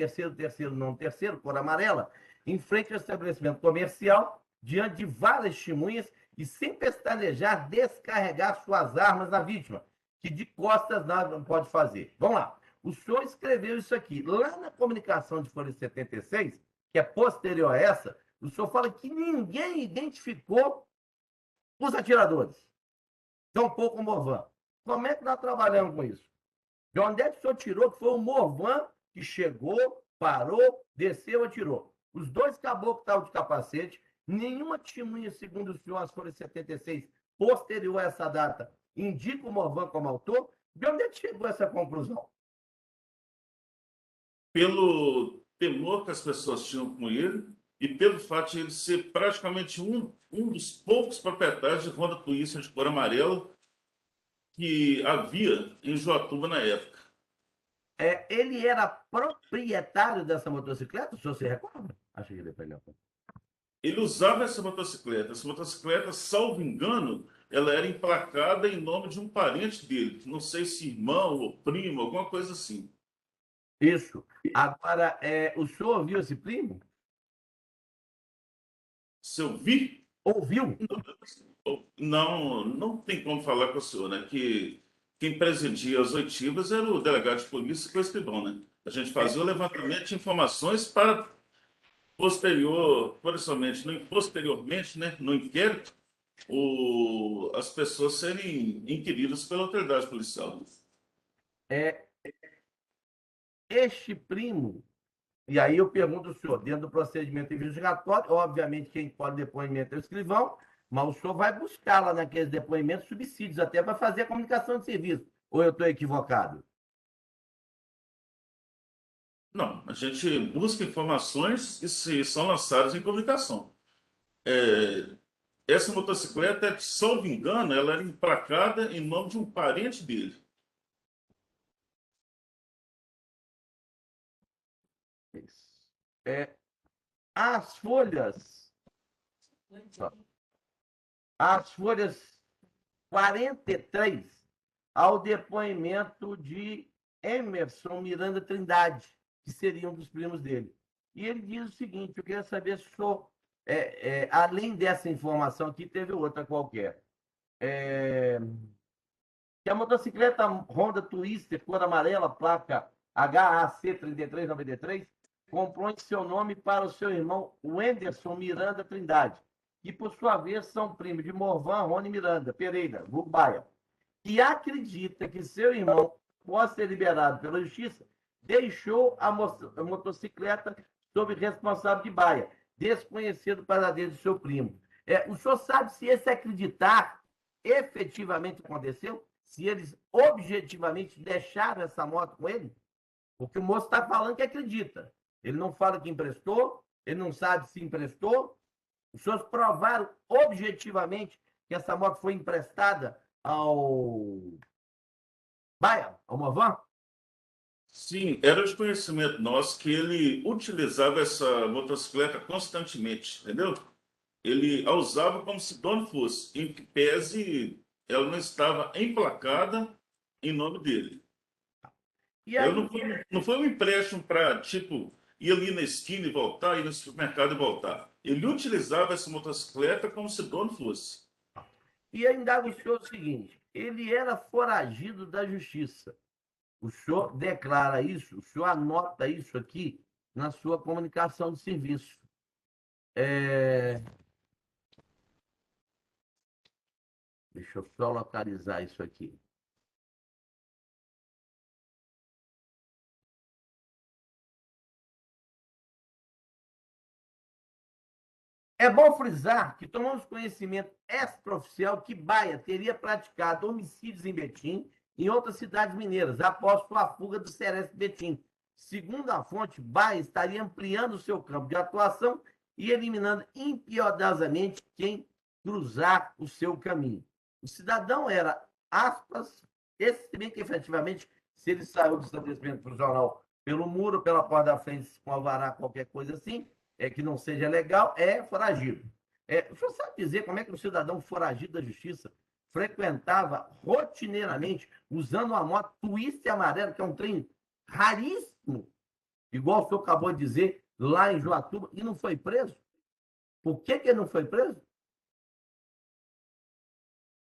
S3: não terceiro, cor amarela, em frente ao estabelecimento comercial, diante de várias testemunhas e, sem pestanejar, descarregar suas armas na vítima, que de costas nada não pode fazer. Vamos lá. O senhor escreveu isso aqui. Lá na comunicação de folha 76, que é posterior a essa, o senhor fala que ninguém identificou os atiradores. Tampouco o Morvan. Como é que nós trabalhamos com isso? De onde é que o senhor tirou que foi o Morvan que chegou, parou, desceu e atirou? Os 2 caboclos estavam de capacete, nenhuma testemunha, segundo o senhor, as folhas 76, posterior a essa data, indica o Morvan como autor. De onde é que chegou essa conclusão?
S7: Pelo temor que as pessoas tinham com ele e pelo fato de ele ser praticamente um dos poucos proprietários de Honda Twister de cor amarela que havia em Joatuba na época.
S3: Ele era proprietário dessa motocicleta? O senhor se recorda? Acho que ele pegou.
S7: Ele usava essa motocicleta. Essa motocicleta, salvo engano, ela era emplacada em nome de um parente dele. Não sei se irmão ou primo, alguma coisa assim.
S3: Isso. Agora, o senhor ouviu esse primo?
S7: Se eu vi?
S3: Ouviu?
S7: Não, não tem como falar com o senhor, né? Que quem presidia as oitivas era o delegado de polícia, que é o escrivão, né? A gente fazia o levantamento de informações para posteriormente, né, no inquérito, as pessoas serem inquiridas pela autoridade policial.
S3: Este primo, e aí eu pergunto ao senhor, dentro do procedimento investigatório, obviamente quem pode depoimento é o escrivão, mas o senhor vai buscar lá naqueles depoimentos subsídios até para fazer a comunicação de serviço. Ou eu estou equivocado?
S7: Não, a gente busca informações e se são lançadas em publicação. É, essa motocicleta, salvo engano, ela era emplacada em nome de um parente dele.
S3: É, as folhas, as folhas 43 ao depoimento de Emerson Miranda Trindade, que seria um dos primos dele. E ele diz o seguinte: eu queria saber se o senhor, além dessa informação aqui, teve outra qualquer. Que a motocicleta Honda Twister, cor amarela, placa HAC 3393, comprou em seu nome para o seu irmão Wenderson Miranda Trindade, que, por sua vez, são primos de Morvan Rony Miranda Pereira, Gubaia, que acredita que seu irmão, após ser liberado pela justiça, deixou a motocicleta sob responsável de Baia, desconhecido paradeiro de seu primo. O senhor sabe se esse acreditar efetivamente aconteceu? Se eles objetivamente deixaram essa moto com ele? Porque o moço está falando que acredita. Ele não fala que emprestou, ele não sabe se emprestou. Os senhores provaram objetivamente que essa moto foi emprestada ao Baia, ao Movan?
S7: Sim, era de conhecimento nosso que ele utilizava essa motocicleta constantemente, entendeu? Ele a usava como se dono fosse, em que pese ela não estava emplacada em nome dele.
S3: E
S7: Ela
S3: aí,
S7: não foi um empréstimo para, tipo, ir ali na esquina e voltar, ir no supermercado e voltar. Ele utilizava essa motocicleta como se dono fosse.
S3: e ainda o senhor o seguinte: ele era foragido da justiça. O senhor declara isso, o senhor anota isso aqui na sua comunicação de serviço. Deixa eu só localizar isso aqui. É bom frisar que tomamos conhecimento extraoficial que Baia teria praticado homicídios em Betim e em outras cidades mineiras, após sua fuga do Sereste Betim. Segundo a fonte, Baia estaria ampliando seu campo de atuação e eliminando impiedosamente quem cruzar o seu caminho. O cidadão era, aspas, esse bem que efetivamente, se ele saiu do estabelecimento prisional pelo muro, pela porta da frente, com alvará, qualquer coisa assim, que não seja legal, é foragido. O senhor sabe dizer como é que o cidadão foragido da justiça frequentava rotineiramente, usando uma moto Twister amarela, que é um trem raríssimo, igual o senhor acabou de dizer, lá em Joatuba, e não foi preso? Por que ele não foi preso?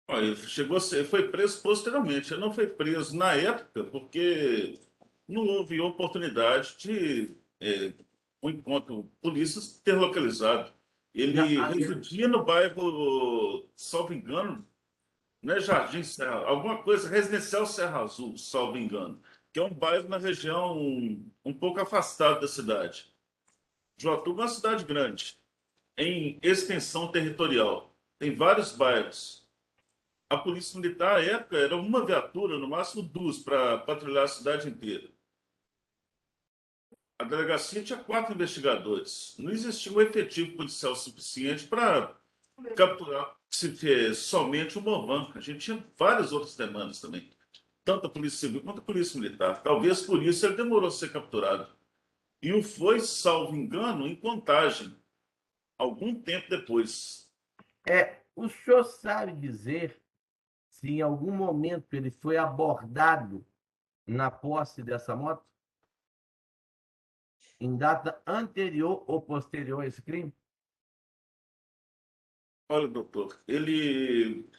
S7: Olha, ele chegou a ser, foi preso posteriormente. Ele não foi preso na época porque não houve oportunidade de um encontro polícias ter localizado. Ele residia no bairro, salvo engano, não é Jardim Serra, alguma coisa, Residencial Serra Azul, salvo engano, que é um bairro na região um pouco afastado da cidade. Joatuba é uma cidade grande, em extensão territorial. Tem vários bairros. A polícia militar, à época, era uma viatura, no máximo duas, para patrulhar a cidade inteira. A delegacia tinha 4 investigadores. Não existia um efetivo policial suficiente para capturar somente o Morvan. A gente tinha várias outras demandas também, tanto a Polícia Civil quanto a Polícia Militar. Talvez por isso ele demorou a ser capturado. E o foi, salvo engano, em Contagem, algum tempo depois.
S3: O senhor sabe dizer se em algum momento ele foi abordado na posse dessa moto? Em data anterior ou posterior a esse crime?
S7: Olha, doutor, ele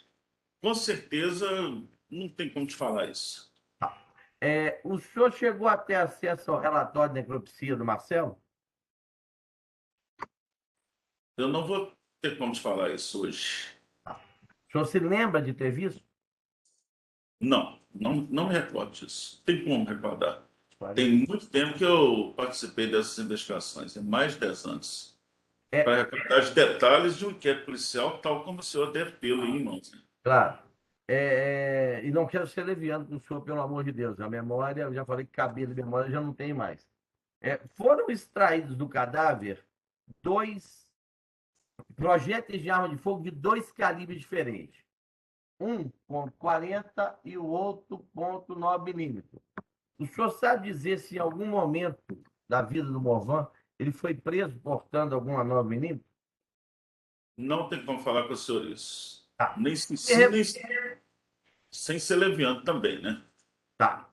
S7: com certeza não tem como te falar isso.
S3: O senhor chegou a ter acesso ao relatório de necropsia do Marcelo?
S7: Eu não vou ter como te falar isso hoje.
S3: O senhor se lembra de ter visto?
S7: Não me recordo disso. Tem como recordar. Tem muito tempo que eu participei dessas investigações, mais de 10 anos. Para recordar os detalhes de um inquérito policial, tal como o senhor deve tê-lo em mãos.
S3: Claro. E não quero ser leviano com o senhor, pelo amor de Deus. A memória, eu já falei que cabelo de memória já não tem mais. Foram extraídos do cadáver 2 projéteis de arma de fogo de 2 calibres diferentes. Um .40 e o outro .9 milímetros. O senhor sabe dizer se em algum momento da vida do Morvan ele foi preso portando alguma 9 milímetros?
S7: Não tem como falar com o senhor isso.
S3: Tá.
S7: Nem sem ser leviano também, né?
S3: Tá.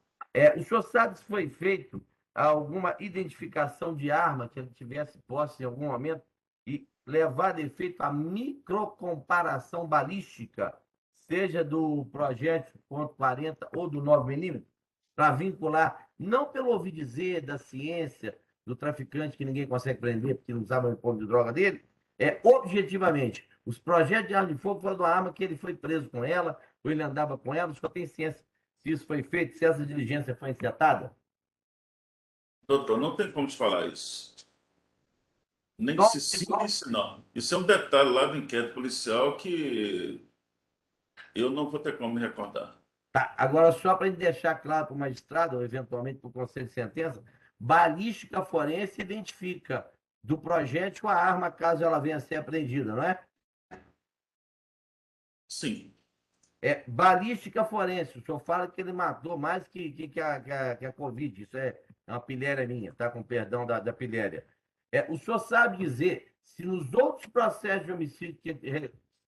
S3: O senhor sabe se foi feito alguma identificação de arma que ele tivesse posse em algum momento e levado a efeito a microcomparação balística, seja do projétil .40 ou do 9 milímetros, para vincular, não pelo ouvir dizer da ciência, do traficante que ninguém consegue prender porque não sabe o ponto de droga dele, objetivamente, os projéteis de arma de fogo foram uma arma que ele foi preso com ela, ou ele andava com ela, só tem ciência se isso foi feito, se essa diligência foi encetada?
S7: Doutor, não tem como te falar isso. Nem
S3: Não,
S7: se sim, nem se não. Isso é um detalhe lá do inquérito policial que eu não vou ter como me recordar.
S3: Tá. Agora, só para deixar claro para o magistrado, ou eventualmente para o conselho de sentença, balística forense identifica do projétil a arma caso ela venha a ser apreendida, não é?
S7: Sim.
S3: Balística forense. O senhor fala que ele matou mais que a Covid. Isso é uma pilhéria minha, tá? Com perdão da pilhéria. O senhor sabe dizer se nos outros processos de homicídio que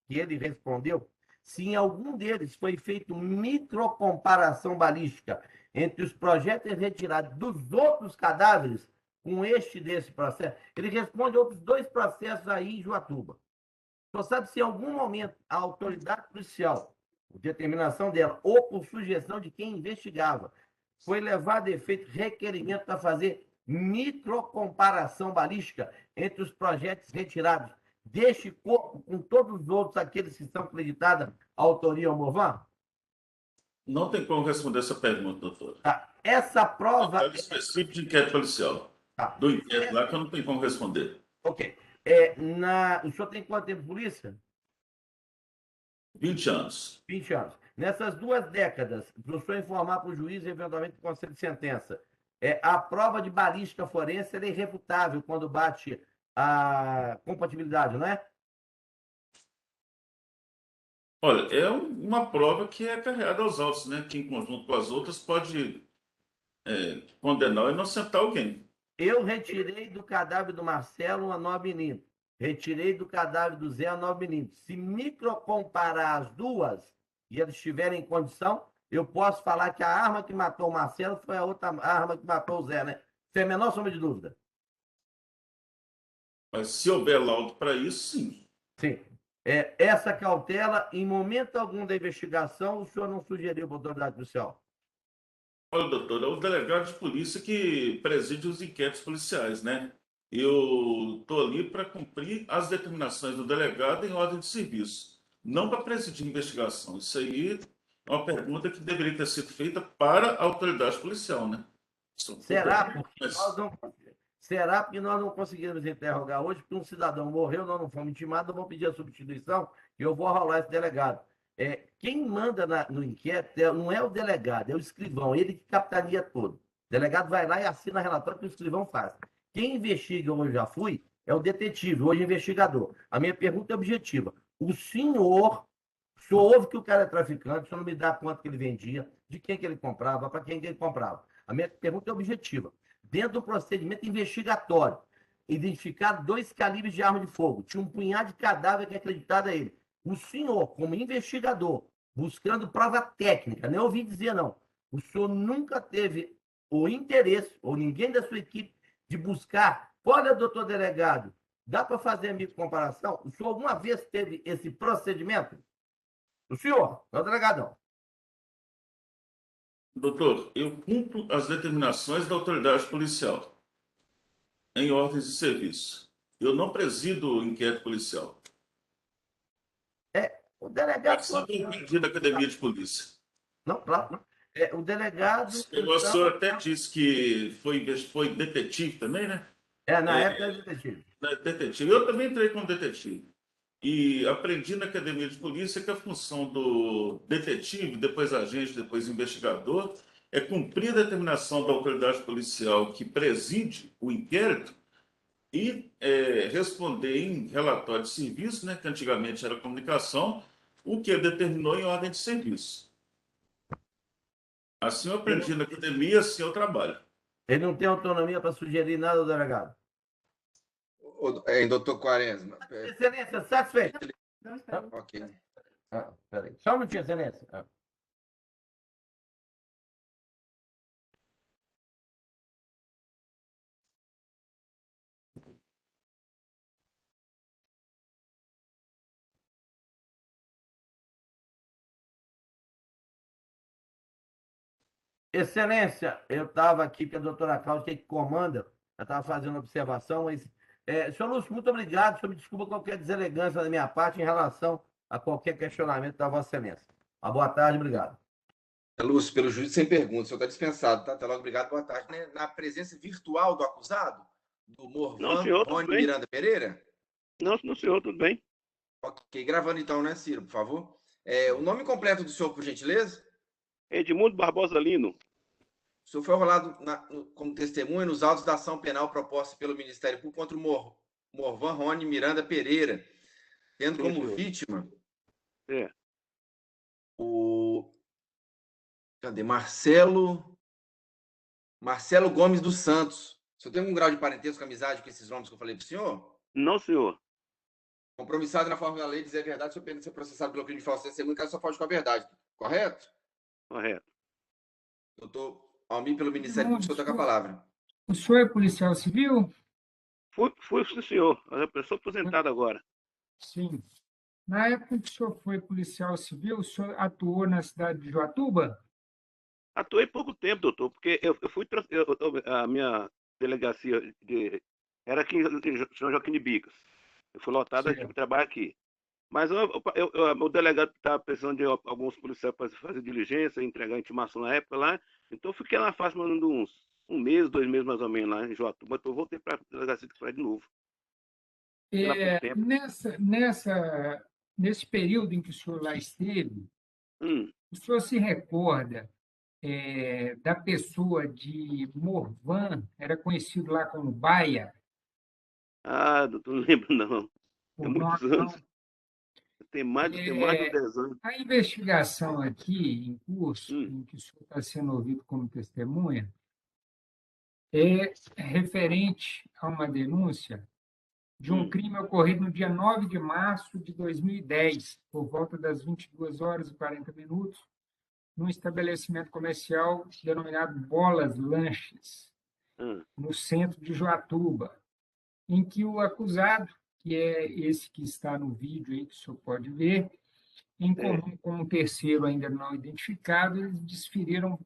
S3: ele respondeu, se em algum deles foi feita microcomparação balística entre os projéteis retirados dos outros cadáveres com desse processo? Ele responde outros 2 processos aí em Juatuba. O senhor sabe se em algum momento a autoridade policial, por determinação dela, ou por sugestão de quem investigava, foi levado a efeito requerimento para fazer microcomparação balística entre os projéteis retirados deste corpo com todos os outros, aqueles que estão acreditados à autoria ao Morvan?
S7: Não tem como responder essa pergunta, doutor.
S3: Tá. Essa prova...
S7: É específico de inquérito policial.
S3: Tá.
S7: Do inquérito lá que eu não tenho como responder.
S3: Ok. O senhor tem quanto tempo de polícia?
S7: 20 anos.
S3: 20 anos. Nessas 2 décadas, para o senhor informar para o juiz e eventualmente para o conselho de sentença, a prova de balística forense é irrefutável quando bate a compatibilidade, não é?
S7: Olha, é uma prova que é carregada aos autos, né? Que em conjunto com as outras pode condenar ou inocentar alguém.
S3: Eu retirei do cadáver do Marcelo uma 9 milímetros. Retirei do cadáver do Zé a 9 milímetros. Se microcomparar as duas e eles estiverem em condição, eu posso falar que a arma que matou o Marcelo foi a outra arma que matou o Zé, né? Sem a menor sombra de dúvida.
S7: Mas se houver laudo para isso, sim.
S3: Sim. Essa cautela, em momento algum da investigação, o senhor não sugeriu para a autoridade policial?
S7: Olha, doutor, é o delegado de polícia que preside os inquéritos policiais, né? Eu estou ali para cumprir as determinações do delegado em ordem de serviço, não para presidir investigação. Isso aí é uma pergunta que deveria ter sido feita para a autoridade policial, né?
S3: Será porque nós não conseguimos interrogar hoje, porque um cidadão morreu, nós não fomos intimados, eu vou pedir a substituição e eu vou rolar esse delegado. Quem manda no inquérito não é o delegado, é o escrivão, ele que capitania todo. O delegado vai lá e assina relatório que o escrivão faz. Quem investiga, hoje já fui, é o detetive, hoje investigador. A minha pergunta é objetiva. O senhor ouve que o cara é traficante, o senhor não me dá quanto que ele vendia, de quem que ele comprava, para quem que ele comprava. A minha pergunta é objetiva. Dentro do procedimento investigatório, identificaram 2 calibres de arma de fogo, tinha um punhado de cadáver que é acreditado a ele. O senhor, como investigador, buscando prova técnica, nem ouvi dizer não, o senhor nunca teve o interesse, ou ninguém da sua equipe, de buscar, olha, doutor delegado, dá para fazer a microcomparação? O senhor alguma vez teve esse procedimento? O senhor, não é o delegado, não.
S7: Doutor, eu cumpro as determinações da autoridade policial em ordens de serviço. Eu não presido o inquérito policial.
S3: O delegado...
S7: Assim que eu entendi da Academia de Polícia.
S3: Não, claro. O delegado...
S7: O senhor até disse que foi detetive também, né?
S3: Na época era detetive.
S7: Detetive. Eu também entrei como detetive. E aprendi na Academia de Polícia que a função do detetive, depois agente, depois investigador, é cumprir a determinação da autoridade policial que preside o inquérito e responder em relatório de serviço, né, que antigamente era comunicação, o que ele determinou em ordem de serviço. Assim eu aprendi na academia, assim eu trabalho.
S3: Ele não tem autonomia para sugerir nada, delegado.
S1: Doutor Quaresma.
S3: Excelência, satisfeito?
S1: Ok.
S3: Peraí. Só um minutinho, excelência. Excelência, eu estava aqui, que a doutora Cláudia que comanda, eu estava fazendo observação, mas, senhor Lúcio, muito obrigado, senhor me desculpa qualquer deselegância da minha parte em relação a qualquer questionamento da Vossa Excelência. Uma boa tarde, obrigado.
S1: Lúcio, pelo juízo sem perguntas, o senhor está dispensado, tá? Até logo, obrigado, boa tarde. Né? Na presença virtual do acusado, do Morvan Rony Miranda Pereira?
S8: Não, senhor, tudo bem.
S1: Ok, gravando então, né, Ciro, por favor? O nome completo do senhor, por gentileza?
S8: Edmundo Barbosa Lino.
S1: O senhor foi rolado como testemunha nos autos da ação penal proposta pelo Ministério Público contra o Morvan Rony Miranda Pereira, tendo
S8: Sim,
S1: como
S8: senhor.
S1: vítima
S8: É.
S1: Cadê? Marcelo Gomes dos Santos. O senhor tem algum grau de parentesco, amizade com esses nomes que eu falei para o senhor?
S8: Não, senhor.
S1: Compromissado na forma da lei, dizer a verdade, sob pena de ser processado pelo crime de falso testemunho, caso só foge com a verdade. Correto?
S8: Correto.
S1: Doutor Almir, pelo Ministério Público, o senhor está com a palavra.
S4: O senhor é policial civil?
S8: Fui, sim, senhor. Eu sou aposentado agora.
S4: Sim. Na época que o senhor foi policial civil, o senhor atuou na cidade de Joatuba?
S8: Atuei pouco tempo, doutor, porque a minha delegacia era aqui em São Joaquim de Bicas. Eu fui lotado aqui para trabalhar aqui. Mas o delegado estava precisando de alguns policiais para fazer diligência, entregar intimação na época lá. Então eu fiquei lá faz uns um mês, 2 meses mais ou menos lá em Joatuba. Então eu voltei para a delegacia de Praia de novo.
S4: Nesse período em que o senhor lá esteve, o senhor se recorda da pessoa de Morvan, era conhecido lá como Baia?
S8: Ah, doutor, não lembro não. Tem muitos anos. Tem mais de 10 anos.
S4: A investigação aqui em curso, em que o senhor está sendo ouvido como testemunha, é referente a uma denúncia de um crime ocorrido no dia 9 de março de 2010, por volta das 22h40, num estabelecimento comercial denominado Bolas Lanches, no centro de Joatuba, em que o acusado, que é esse que está no vídeo aí, que o senhor pode ver, em comum com um terceiro ainda não identificado, eles desferiram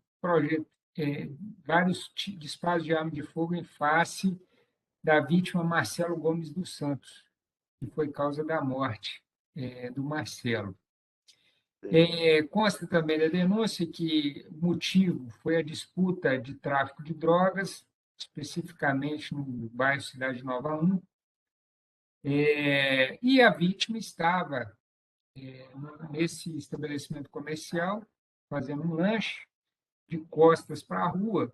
S4: vários disparos de arma de fogo em face da vítima Marcelo Gomes dos Santos, que foi causa da morte do Marcelo. Consta também da denúncia que o motivo foi a disputa de tráfico de drogas, especificamente no bairro Cidade Nova 1, e a vítima estava nesse estabelecimento comercial, fazendo um lanche, de costas para a rua,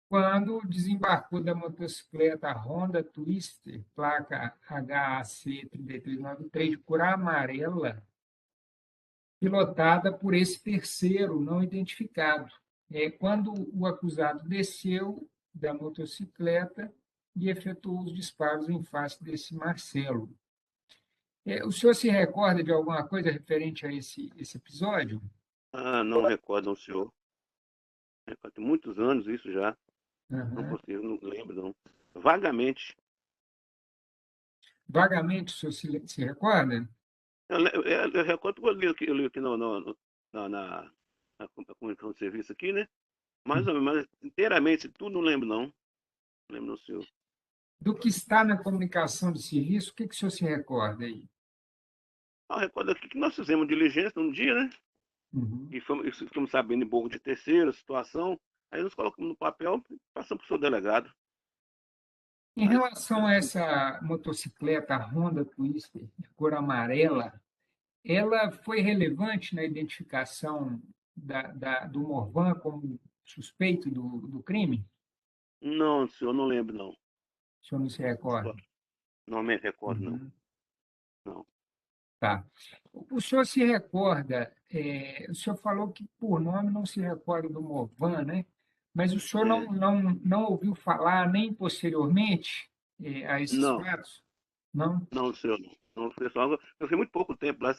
S4: quando desembarcou da motocicleta Honda Twister, placa HAC 3393, de cor amarela, pilotada por esse terceiro não identificado. Quando o acusado desceu da motocicleta e efetuou os disparos em face desse Marcelo. O senhor se recorda de alguma coisa referente a esse episódio?
S8: Ah, não recordo, não, senhor. Tem muitos anos isso já.
S4: Uhum.
S8: Não lembro, não. Vagamente.
S4: Vagamente o senhor se recorda?
S8: Eu recordo que eu li aqui na comunicação de serviço aqui, né? Mais ou menos, mas inteiramente, tudo não lembro, não. Não lembro, não, senhor.
S4: Do que está na comunicação de serviço, o que o senhor se recorda aí?
S8: Eu recordo aqui que nós fizemos diligência num dia, né? E ficamos sabendo em pouco de terceira situação. Aí nós colocamos no papel e passamos para o seu delegado.
S4: Em relação a essa motocicleta Honda Twister, de cor amarela, ela foi relevante na identificação do Morvan como suspeito do crime?
S8: Não, senhor, não lembro, não.
S4: O senhor não se recorda?
S8: Não me recordo, não.
S4: Uhum.
S8: Não.
S4: Tá. O senhor se recorda, o senhor falou que por nome não se recorda do Morvan, né? Mas o senhor
S8: É.
S4: não ouviu falar nem posteriormente a esses
S8: Não,
S4: fatos? Não?
S8: não, senhor, não. Não, pessoal, eu fiquei muito pouco tempo lá.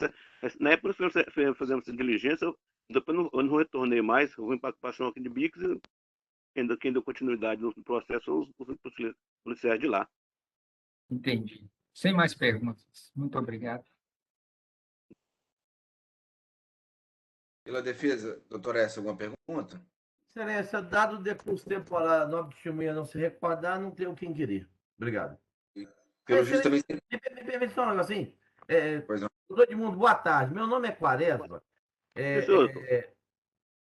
S8: Na época que o senhor fazendo essa diligência, depois eu não retornei mais. Eu vim para a São Joaquim de Bicos e quem deu continuidade no processo os policiais de lá.
S4: Entendi. Sem mais perguntas. Muito obrigado.
S1: Pela defesa, doutor Écio, alguma pergunta?
S3: Excelência, dado o decurso temporal, a nova testemunha não se recordar, não tem o que inquirir. Obrigado.
S1: Pelo juiz também.
S3: Me permite só um negocinho.
S1: Pois não.
S3: Doutor Edmundo, boa tarde. Meu nome é Quaresma.
S8: Senhor,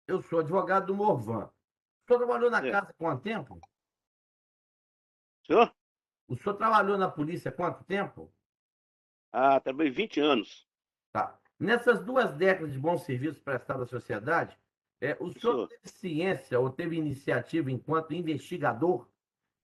S3: Eu sou advogado do Morvan. O senhor trabalhou na
S8: É.
S3: casa há quanto tempo?
S8: senhor?
S3: O senhor trabalhou na polícia há quanto tempo?
S8: Ah, trabalhei 20 anos.
S3: Tá. Nessas 2 décadas de bons serviços prestados à sociedade, o senhor
S8: Senhor.
S3: teve ciência ou teve iniciativa enquanto investigador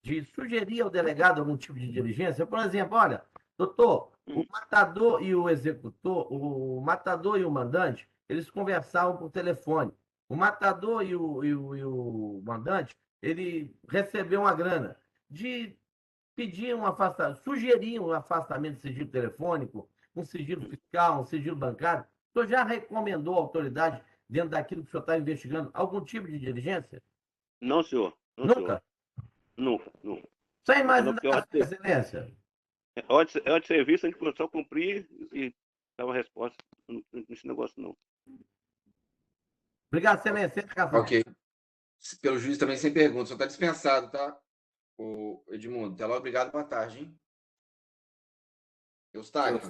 S3: de sugerir ao delegado algum tipo de diligência? Por exemplo, olha, doutor, o matador e o executor, o matador e o mandante, eles conversavam por telefone. O matador e o mandante, ele recebeu uma grana de pedir um afastamento, sugerir um afastamento de sigilo telefônico, um sigilo fiscal, um sigilo bancário. O senhor já recomendou à autoridade, dentro daquilo que o senhor está investigando, algum tipo de diligência?
S8: Não, senhor. Não,
S3: Nunca?
S8: senhor. Nunca, nunca.
S3: Sem mais
S8: Não, porque
S3: indagação, excelência.
S8: hora de serviço, a gente começou a cumprir e dava resposta. Nesse negócio, não.
S3: Obrigado, excelência. Sem indagação.
S1: Ok. Pelo juiz também sem pergunta. O senhor está dispensado, tá? O Edmundo. Até logo. Obrigado. Boa tarde, hein? Eustáquio.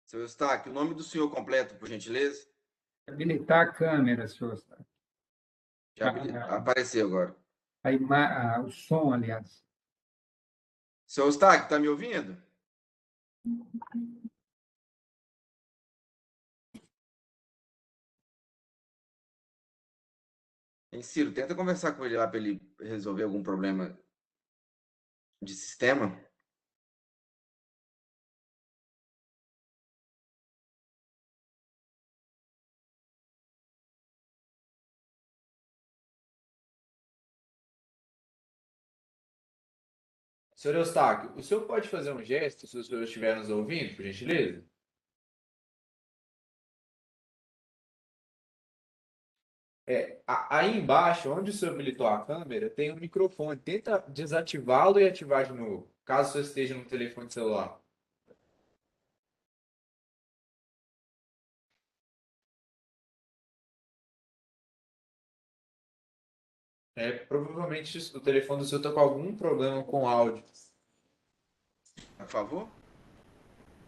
S1: Seu Eustáquio, o nome do senhor completo, por gentileza?
S4: Habilitar a câmera, senhor.
S1: Já apareceu agora.
S4: O som, aliás.
S1: Seu Eustáquio, está me ouvindo? Ciro, tenta conversar com ele lá para ele resolver algum problema de sistema.
S2: Senhor Eustáquio, o senhor pode fazer um gesto se o senhor estiver nos ouvindo, por gentileza? Aí embaixo, onde o senhor habilitou a câmera, tem um microfone. Tenta desativá-lo e ativar de novo, caso o senhor esteja no telefone celular. Provavelmente o telefone do senhor está com algum problema com áudio.
S1: Por favor.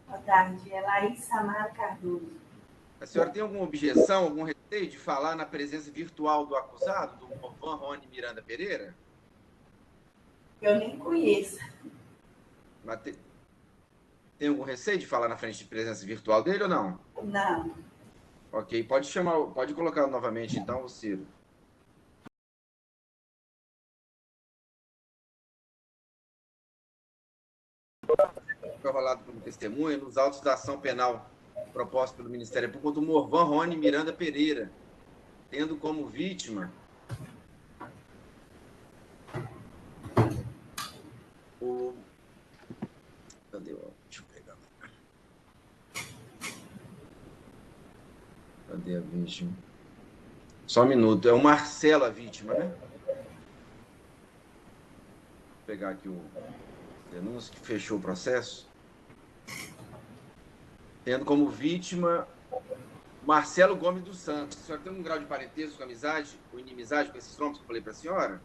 S9: Boa tarde, é Laís Samara Cardoso.
S1: A senhora tem alguma objeção, algum receio de falar na presença virtual do acusado, do Morvan Rony Miranda Pereira?
S9: Eu nem conheço.
S1: Mas tem algum receio de falar na frente de presença virtual dele ou não?
S9: Não.
S1: Ok, pode colocar novamente então, o Ciro. Foi rolado como testemunha nos autos da ação penal proposta pelo Ministério Público contra o Morvan Rony Miranda Pereira, tendo como vítima o... Cadê o... Deixa eu pegar. Cadê a vítima? Só um minuto. É o Marcelo a vítima, né? Vou pegar aqui o denúncio que fechou o processo. Tendo como vítima Marcelo Gomes dos Santos. A senhora tem um grau de parentesco, amizade ou inimizade com esses nomes que eu falei para a senhora?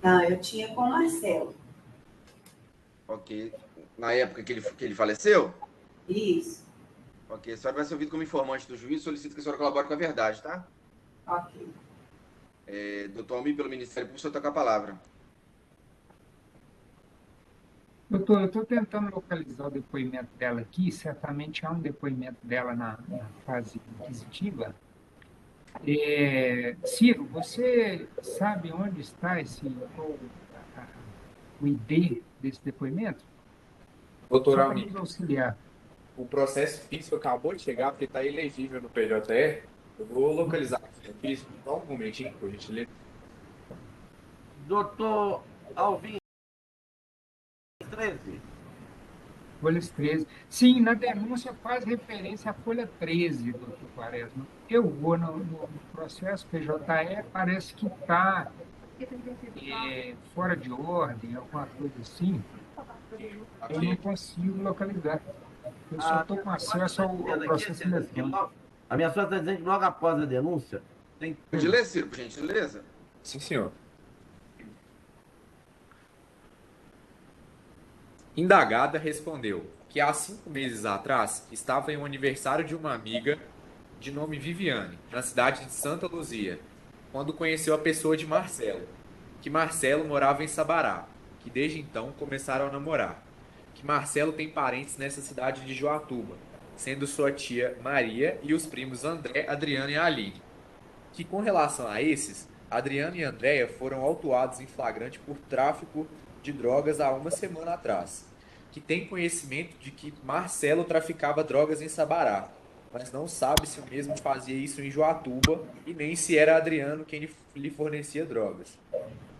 S9: Não, eu tinha com o Marcelo.
S1: Ok. Na época que ele faleceu?
S9: Isso.
S1: Ok. A senhora vai ser ouvida como informante do juiz. Solicito que a senhora colabore com a verdade, tá?
S9: Ok.
S1: Doutor Almir, pelo Ministério Público, o senhor está com a palavra.
S4: Doutor Doutor, eu estou tentando localizar o depoimento dela aqui, certamente há um depoimento dela na fase inquisitiva. Ciro, você sabe onde está o ID desse depoimento?
S2: Doutor
S4: Só para
S2: Almir,
S4: nos auxiliar.
S2: o processo físico acabou de chegar porque está elegível no PJE. Eu vou localizar o físico. Só um momentinho, por gentileza.
S3: Doutor Alvim, 13.
S4: Folhas 13. Sim, na denúncia faz referência à folha 13, doutor Quaresma. Eu vou no processo PJE, parece que está fora de ordem, alguma coisa assim. Eu não consigo localizar. Eu só estou com acesso ao processo eletrônico.
S3: A minha sorte está dizendo que logo após a denúncia tem.
S1: Pode ler, Ciro, por gentileza?
S2: Sim, senhor. Indagada respondeu que há 5 meses atrás estava em um aniversário de uma amiga de nome Viviane, na cidade de Santa Luzia, quando conheceu a pessoa de Marcelo, que Marcelo morava em Sabará, que desde então começaram a namorar, que Marcelo tem parentes nessa cidade de Joatuba, sendo sua tia Maria e os primos André, Adriano e Aline, que com relação a esses, Adriano e Andréia foram autuados em flagrante por tráfico de drogas há uma semana atrás, que tem conhecimento de que Marcelo traficava drogas em Sabará, mas não sabe se o mesmo fazia isso em Joatuba e nem se era Adriano quem lhe fornecia drogas.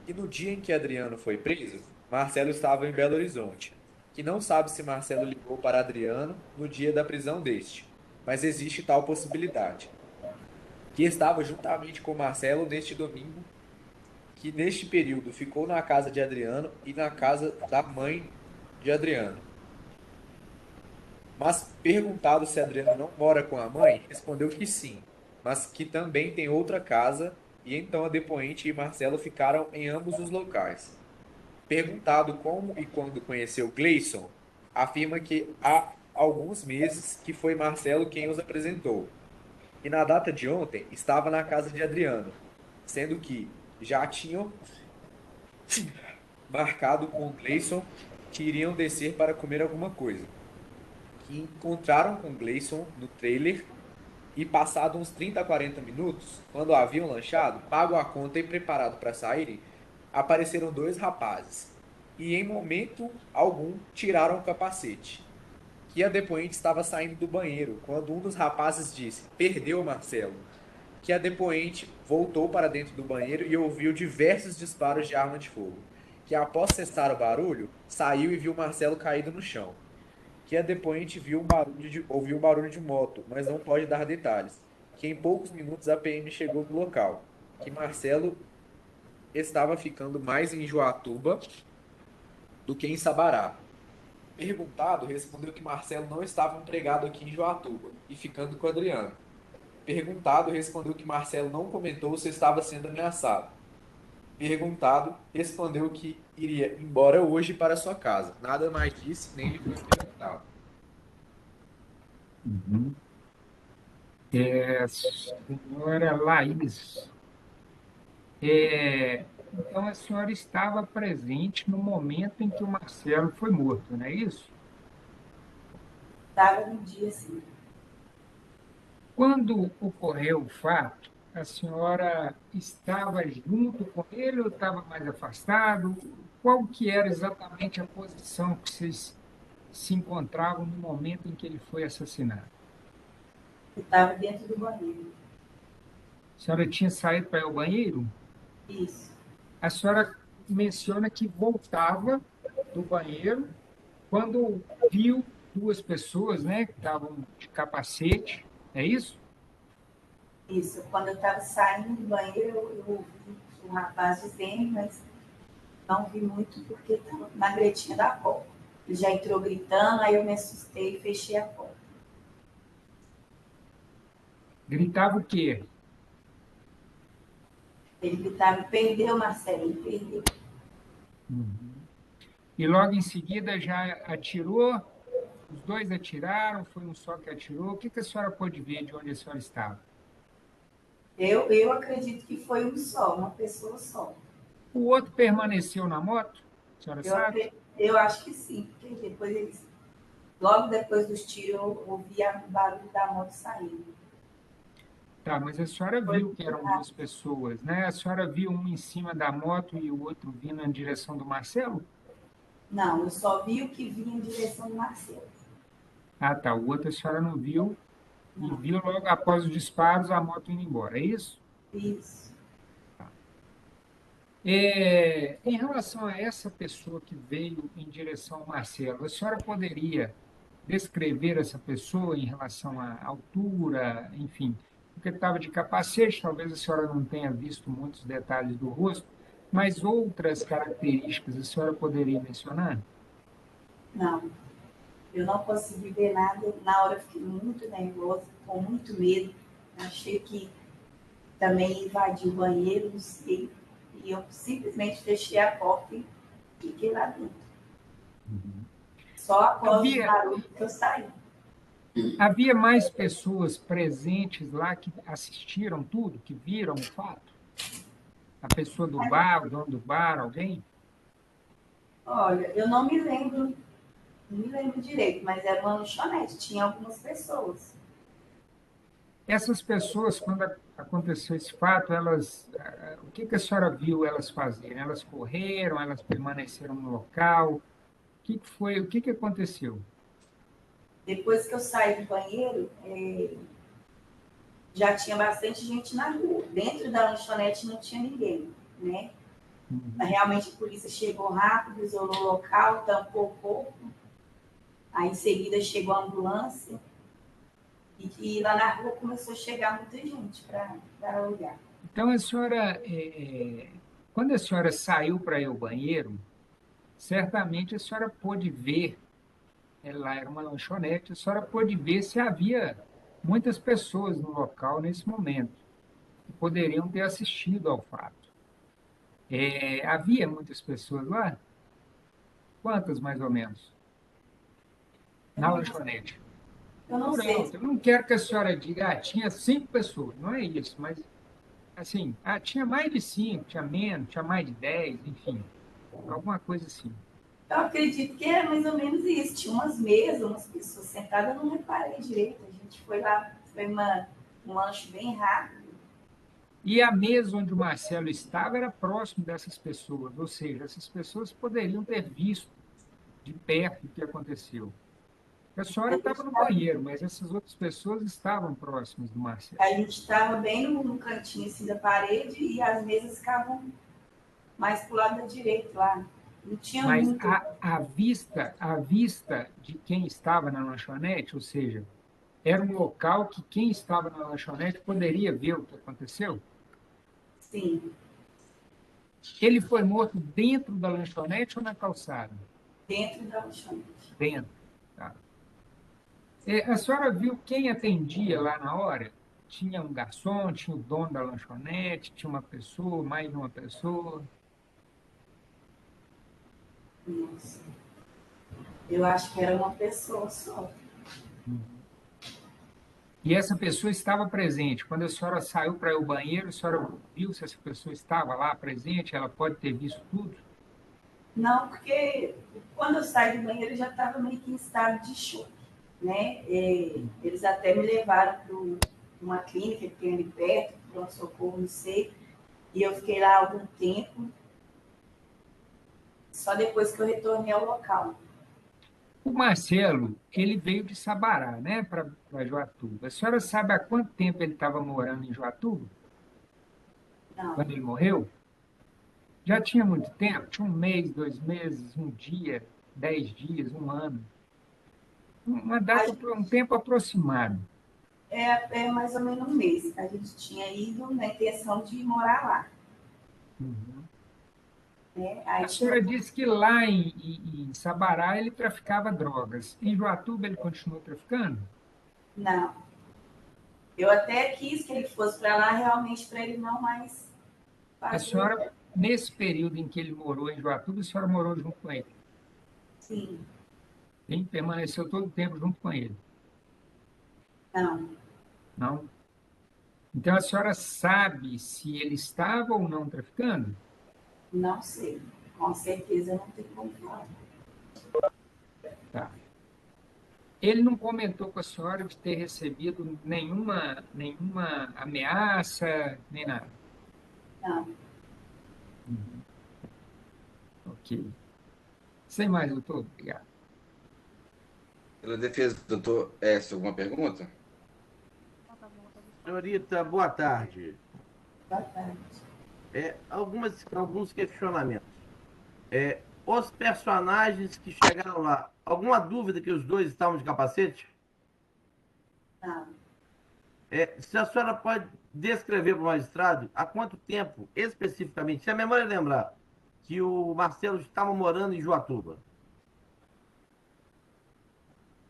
S2: E no dia em que Adriano foi preso, Marcelo estava em Belo Horizonte, que não sabe se Marcelo ligou para Adriano no dia da prisão deste, mas existe tal possibilidade. Que estava juntamente com Marcelo neste domingo, que neste período ficou na casa de Adriano e na casa da mãe de Adriano. Mas perguntado se Adriano não mora com a mãe, respondeu que sim, mas que também tem outra casa, e então a depoente e Marcelo ficaram em ambos os locais. Perguntado como e quando conheceu Gleison, afirma que há alguns meses que foi Marcelo quem os apresentou, e na data de ontem estava na casa de Adriano, sendo que já tinham marcado com Gleison que iriam descer para comer alguma coisa. Que encontraram com Gleison no trailer e passado uns 30 a 40 minutos, quando haviam lanchado, pago a conta e preparado para saírem, apareceram 2 rapazes e em momento algum tiraram o capacete. Que a depoente estava saindo do banheiro quando um dos rapazes disse: "Perdeu o Marcelo". Que a depoente voltou para dentro do banheiro e ouviu diversos disparos de arma de fogo. Que após cessar o barulho, saiu e viu Marcelo caído no chão. Que a depoente ouviu um barulho de moto, mas não pode dar detalhes. Que em poucos minutos a PM chegou no local. Que Marcelo estava ficando mais em Joatuba do que em Sabará. Perguntado, respondeu que Marcelo não estava empregado aqui em Joatuba e ficando com Adriano. Perguntado, respondeu que Marcelo não comentou se estava sendo ameaçado. Perguntado, respondeu que iria embora hoje para sua casa. Nada mais disse, nem lhe foi perguntado.
S4: Uhum. Senhora Laís, então a senhora estava presente no momento em que o Marcelo foi morto, não é isso?
S9: Estava no dia, sim.
S4: Quando ocorreu o fato, a senhora estava junto com ele ou estava mais afastado? Qual que era exatamente a posição que vocês se encontravam no momento em que ele foi assassinado?
S9: Eu estava dentro do banheiro.
S4: A senhora tinha saído para ir ao banheiro?
S9: Isso.
S4: A senhora menciona que voltava do banheiro quando viu 2 pessoas, né, que estavam de capacete, é isso?
S9: Isso. Quando eu estava saindo do banheiro, eu ouvi um rapaz dizendo, mas não vi muito porque estava na gretinha da porta. Ele já entrou gritando, aí eu me assustei e fechei a porta.
S4: Gritava o quê?
S9: Ele gritava: "Perdeu, Marcelo, ele perdeu".
S4: Uhum. E logo em seguida já atirou? Os 2 atiraram? Foi um só que atirou? O que a senhora pôde ver de onde a senhora estava?
S9: Eu acredito que foi um só, uma pessoa só.
S4: O outro permaneceu na moto? A senhora sabe?
S9: Eu acho que sim, porque logo depois dos tiros, eu ouvi o barulho da moto saindo.
S4: Tá, mas a senhora
S9: Foi
S4: viu que eram duas pessoas, né? A senhora viu um em cima da moto e o outro vindo na direção do Marcelo?
S9: Não, eu só vi o que vinha em direção do Marcelo.
S4: Ah, tá. O outro a senhora não viu e
S9: Não,
S4: viu logo após os disparos a moto indo embora, é isso?
S9: isso.
S4: Em relação a essa pessoa que veio em direção ao Marcelo, a senhora poderia descrever essa pessoa em relação à altura, enfim, porque estava de capacete, talvez a senhora não tenha visto muitos detalhes do rosto, mas outras características a senhora poderia mencionar?
S9: Não, eu não consegui ver nada. Na hora eu fiquei muito nervosa, com muito medo. Achei que também invadi o banheiro, não sei. E eu simplesmente fechei a porta e fiquei lá dentro. Só após o
S4: Havia,
S9: barulho que eu saí.
S4: havia mais pessoas presentes lá que assistiram tudo, que viram o fato? A pessoa do bar, o dono do bar, alguém?
S9: Olha, eu não me lembro, não me lembro direito, mas era uma lanchonete, tinha algumas pessoas.
S4: Essas pessoas, quando aconteceu esse fato, o que que a senhora viu elas fazerem? Elas correram, elas permaneceram no local? O que que aconteceu?
S9: Depois que eu saí do banheiro, já tinha bastante gente na rua. Dentro da lanchonete não tinha ninguém, né? Realmente a polícia chegou rápido, isolou o local, tampou o corpo. Aí em seguida chegou a ambulância. E lá na rua começou a chegar muita gente para olhar.
S4: Então, quando a senhora saiu para ir ao banheiro, certamente a senhora pôde ver, lá era uma lanchonete, a senhora pôde ver se havia muitas pessoas no local nesse momento, que poderiam ter assistido ao fato. Havia muitas pessoas lá? Quantas, mais ou menos? Na lanchonete?
S9: Eu não
S4: Por
S9: sei.
S4: alto. Eu não quero que a senhora diga, tinha 5 pessoas. Não é isso, mas, assim, tinha mais de 5, tinha menos, tinha mais de 10, enfim. Alguma coisa assim.
S9: Eu acredito que é mais ou menos isso. Tinha umas mesas, umas pessoas sentadas, eu não reparei direito. A gente foi lá, foi um lanche bem rápido.
S4: E a mesa onde o Marcelo estava era próximo dessas pessoas, ou seja, essas pessoas poderiam ter visto de perto o que aconteceu. A senhora estava no banheiro, mas essas outras pessoas estavam próximas do Marcelo.
S9: A gente estava bem no cantinho assim, da parede e as mesas ficavam mais para o lado da direita lá. Não tinha
S4: Mas
S9: muito.
S4: a vista de quem estava na lanchonete, ou seja, era um local que quem estava na lanchonete poderia ver o que aconteceu?
S9: Sim,
S4: Ele foi morto dentro da lanchonete ou na calçada?
S9: dentro da lanchonete.
S4: Dentro. Tá. A senhora viu quem atendia lá na hora? Tinha um garçom, tinha o dono da lanchonete, tinha uma pessoa, mais de uma pessoa.
S9: Nossa. Eu acho que era uma pessoa só.
S4: E essa pessoa estava presente. Quando a senhora saiu para ir ao banheiro, a senhora viu se essa pessoa estava lá presente? Ela pode ter visto tudo?
S9: Não, porque quando eu saí do banheiro eu já estava meio que em estado de choque, né? Eles até me levaram para uma clínica que tem ali perto, pronto-socorro, não sei, e eu fiquei lá algum tempo, só depois que eu retornei ao local.
S4: O Marcelo, ele veio de Sabará, né, para Joatuba. A senhora sabe há quanto tempo ele estava morando em Joatuba,
S9: Não,
S4: quando ele morreu? Já tinha muito tempo? Tinha 1 mês, 2 meses, um dia, 10 dias, um ano. Uma data, um tempo aproximado.
S9: é mais ou menos um mês. A gente tinha ido na intenção de morar lá. Né? Aí
S4: A senhora disse que lá em Sabará ele traficava drogas. Em Joatuba ele continuou traficando?
S9: Não. Eu até quis que ele fosse para lá realmente para ele não mais
S4: A
S9: fazer.
S4: senhora, nesse período em que ele morou em Joatuba, a senhora morou junto com ele?
S9: Sim,
S4: Ele permaneceu todo o tempo junto com ele?
S9: não,
S4: Não? Então a senhora sabe se ele estava ou não traficando?
S9: não sei. Com certeza não tem como falar.
S4: Ele não comentou com a senhora de ter recebido nenhuma ameaça, nem nada.
S9: Não.
S4: Ok. Sem mais, doutor. Obrigado.
S1: Pela defesa, doutor Écio, alguma pergunta?
S3: Senhorita, boa tarde.
S9: Boa tarde.
S3: Alguns questionamentos. Os personagens que chegaram lá, alguma dúvida que os dois estavam de capacete?
S9: Não.
S3: Se a senhora pode descrever para o magistrado há quanto tempo, especificamente, se a memória lembrar, que o Marcelo estava morando em Joatuba?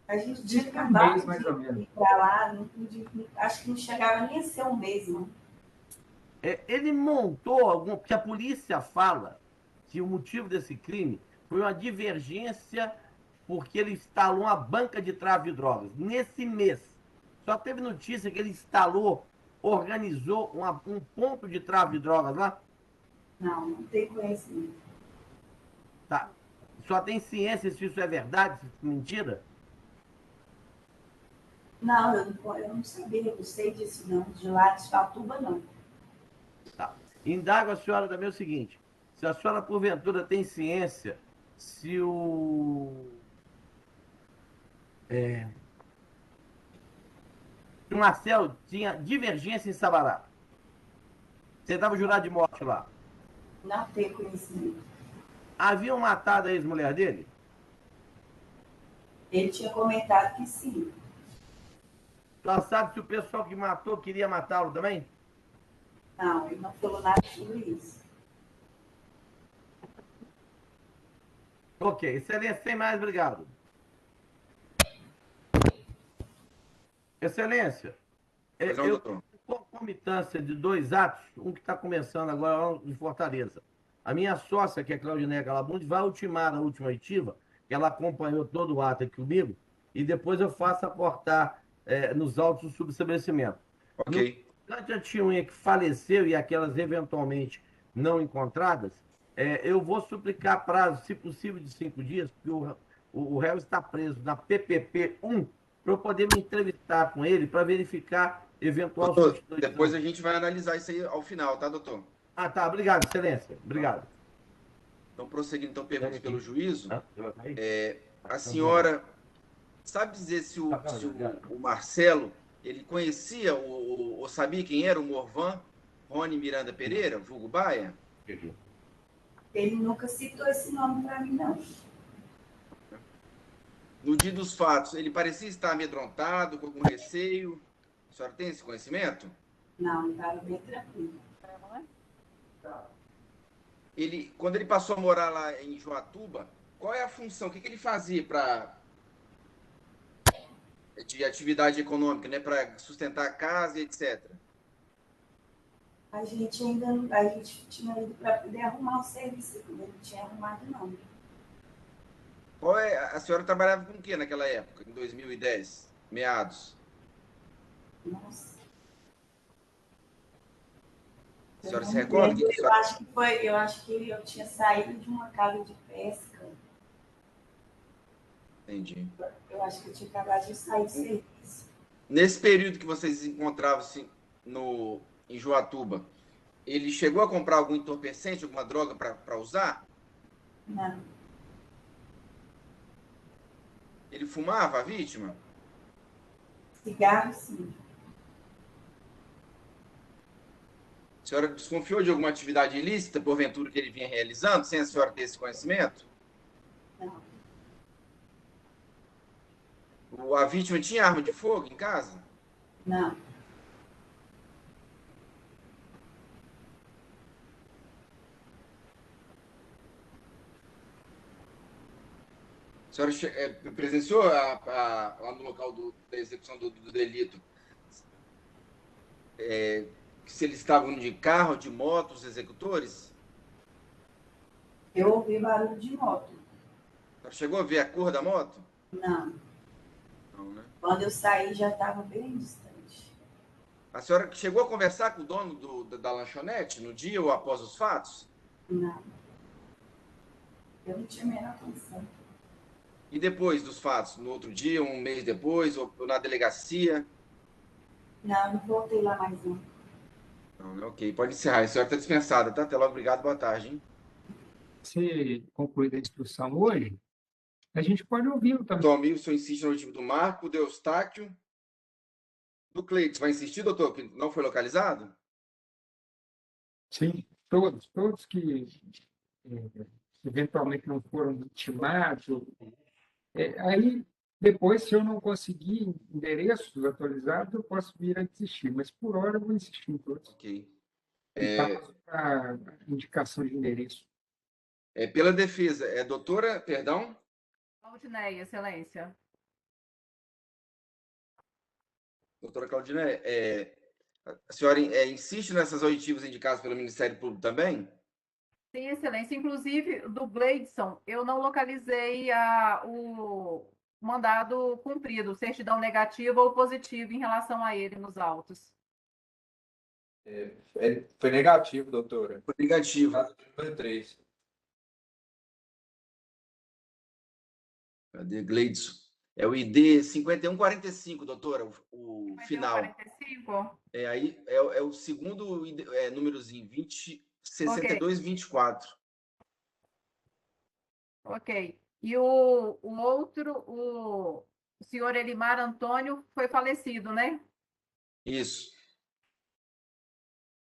S9: A gente tinha acabado
S4: mais ou menos.
S9: de ir para lá, acho que não chegava nem a ser um mês, não.
S3: Ele montou algum... Porque a polícia fala que o motivo desse crime foi uma divergência porque ele instalou uma banca de tráfico de drogas. Nesse mês, só teve notícia que ele instalou, organizou um ponto de tráfico de drogas lá?
S9: Não tem conhecimento.
S3: Tá. Só tem ciência se isso é verdade, se isso é mentira?
S9: Não, eu não sabia, eu não sei disso, não. De lá de Joatuba, não.
S3: Tá. Indago a senhora também o seguinte: se a senhora, porventura, tem ciência se o Marcelo tinha divergência em Sabará. Você estava jurado de morte lá.
S9: Não tenho conhecimento.
S3: Haviam matado a ex-mulher dele?
S9: Ele tinha comentado que sim.
S3: Ela sabe se o pessoal que matou queria matá-lo também?
S9: Não, ele não falou nada sobre isso.
S3: Ok, excelência, sem mais, obrigado. Excelência,
S1: Não, doutor.
S3: concomitância de dois atos, um que está começando agora lá em Fortaleza. A minha sócia, que é Claudineia Galabunde, vai ultimar a última oitiva, que ela acompanhou todo o ato aqui comigo, e depois eu faço aportar nos autos do subestabelecimento.
S1: Ok.
S3: Durante a tia que faleceu e aquelas eventualmente não encontradas, eu vou suplicar prazo, se possível, de 5 dias, porque o réu está preso na PPP 1, para eu poder me entrevistar com ele para verificar eventual
S1: Doutor,
S3: substituição.
S1: depois a gente vai analisar isso aí ao final, tá, doutor?
S3: Ah, tá. Obrigado, excelência. Obrigado.
S1: Então, prosseguindo, então, perguntas pelo juízo.
S3: Ah,
S1: A senhora sabe dizer se o Marcelo, ele conhecia ou sabia quem era o Morvan Rony Miranda Pereira, vulgo Baia?
S9: Ele nunca citou esse nome para mim, não.
S1: No dia dos fatos, ele parecia estar amedrontado, com algum receio. A senhora tem esse conhecimento?
S9: Não, estava bem tranquilo.
S1: Quando ele passou a morar lá em Joatuba, qual é a função? O que ele fazia de atividade econômica, né, para sustentar a casa e etc?
S9: A gente tinha ido para poder arrumar o serviço, ele não tinha arrumado, não.
S1: A senhora trabalhava com o que naquela época, em 2010, meados?
S9: Nossa.
S1: A senhora se recorda?
S9: Eu acho que eu tinha saído de uma casa de pesca.
S1: Entendi.
S9: Eu acho que eu tinha acabado de sair do serviço.
S1: Nesse período que vocês se encontravam em Joatuba, ele chegou a comprar algum entorpecente, alguma droga para usar?
S9: Não.
S1: Ele fumava, a vítima?
S9: Cigarro, sim.
S1: A senhora desconfiou de alguma atividade ilícita, porventura, que ele vinha realizando, sem a senhora ter esse conhecimento?
S9: Não.
S1: A vítima tinha arma de fogo em casa?
S9: Não.
S1: A senhora presenciou lá no local da execução do delito? Se eles estavam de carro, de moto, os executores?
S9: Eu ouvi barulho de moto.
S1: A senhora chegou a ver a cor da moto?
S9: Não.
S1: Não, né?
S9: Quando eu saí, já estava bem distante.
S1: A senhora chegou a conversar com o dono da lanchonete no dia ou após os fatos?
S9: Não. Eu não tinha a menor atenção.
S1: E depois dos fatos? No outro dia, um mês depois, ou na delegacia?
S9: Não voltei lá mais não.
S1: Não, né? Ok, pode encerrar. A senhora está dispensada, tá? Até logo, obrigado, boa tarde, hein?
S4: Se concluir a instrução hoje, a gente pode ouvi-lo também.
S1: Doutor Amigo, o senhor insiste no motivo do Marco, do Eustáquio. Do Cleiton, vai insistir, doutor, que não foi localizado?
S4: Sim, todos que eventualmente não foram intimados. Aí, depois, se eu não conseguir endereços atualizados, eu posso vir a desistir, mas por hora eu vou insistir em todos.
S1: Ok.
S4: E passo a indicação de endereço.
S1: Pela defesa, doutora, perdão?
S10: Claudineia, excelência.
S1: Doutora Claudineia, a senhora insiste nessas oitivas indicadas pelo Ministério Público também?
S10: Sim, excelência. Inclusive, do Gleidson, eu não localizei o mandado cumprido, certidão negativa ou positiva em relação a ele nos autos.
S2: Foi negativo, doutora.
S1: Foi negativo.
S2: Caso número 3.
S1: Cadê Gleidson? É o ID 5145, doutora, o final.
S10: 5145?
S1: Aí é o segundo númerozinho, 6224.
S10: Ok. E o outro, o senhor Elimar Antônio, foi falecido, né?
S1: Isso.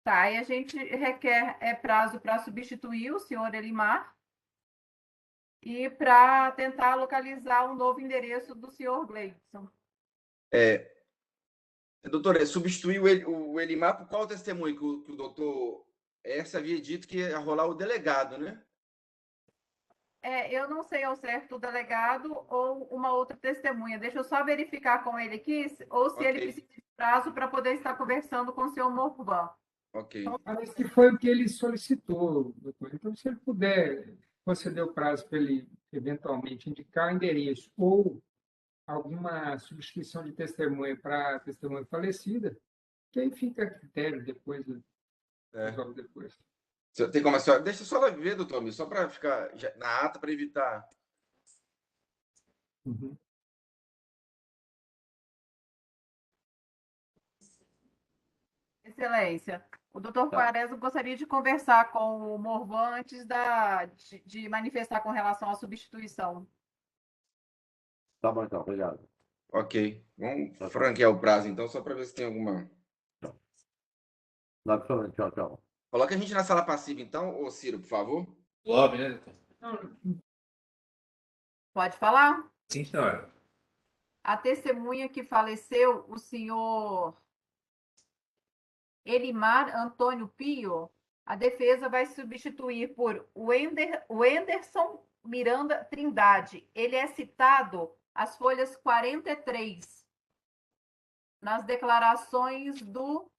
S10: Tá, aí a gente requer prazo para substituir o senhor Elimar e para tentar localizar um novo endereço do senhor Gleidson.
S1: Doutora, substituiu o Elimar por qual testemunho? Que o doutor Erce havia dito que ia rolar o delegado, né?
S10: Eu não sei ao certo o delegado ou uma outra testemunha. Deixa eu só verificar com ele aqui, ou se ele precisa de prazo para poder estar conversando com o senhor Morvan.
S1: Ok.
S4: Parece que foi o que ele solicitou, doutor. Então, se ele puder conceder o prazo para ele, eventualmente, indicar o endereço ou alguma substituição de testemunha para testemunha falecida, que aí fica a critério depois, resolve depois.
S1: Tem como a senhora... Deixa só ela ver, doutor Amir, só para ficar na ata, para evitar.
S4: Uhum.
S10: Excelência. O doutor Quaresma gostaria de conversar com o Morvan antes de manifestar com relação à substituição.
S3: Tá bom, então. Obrigado.
S1: Ok. Vamos franquear o prazo, então, só para ver se tem alguma...
S3: Tchau, tchau.
S1: Coloca a gente na sala passiva, então, ô Ciro, por favor.
S2: Lobby, né, doutor?
S10: Pode falar?
S2: Sim, senhora.
S10: A testemunha que faleceu, o senhor Elimar Antônio Pio, a defesa vai substituir por o Enderson Miranda Trindade. Ele é citado às folhas 43, nas declarações do...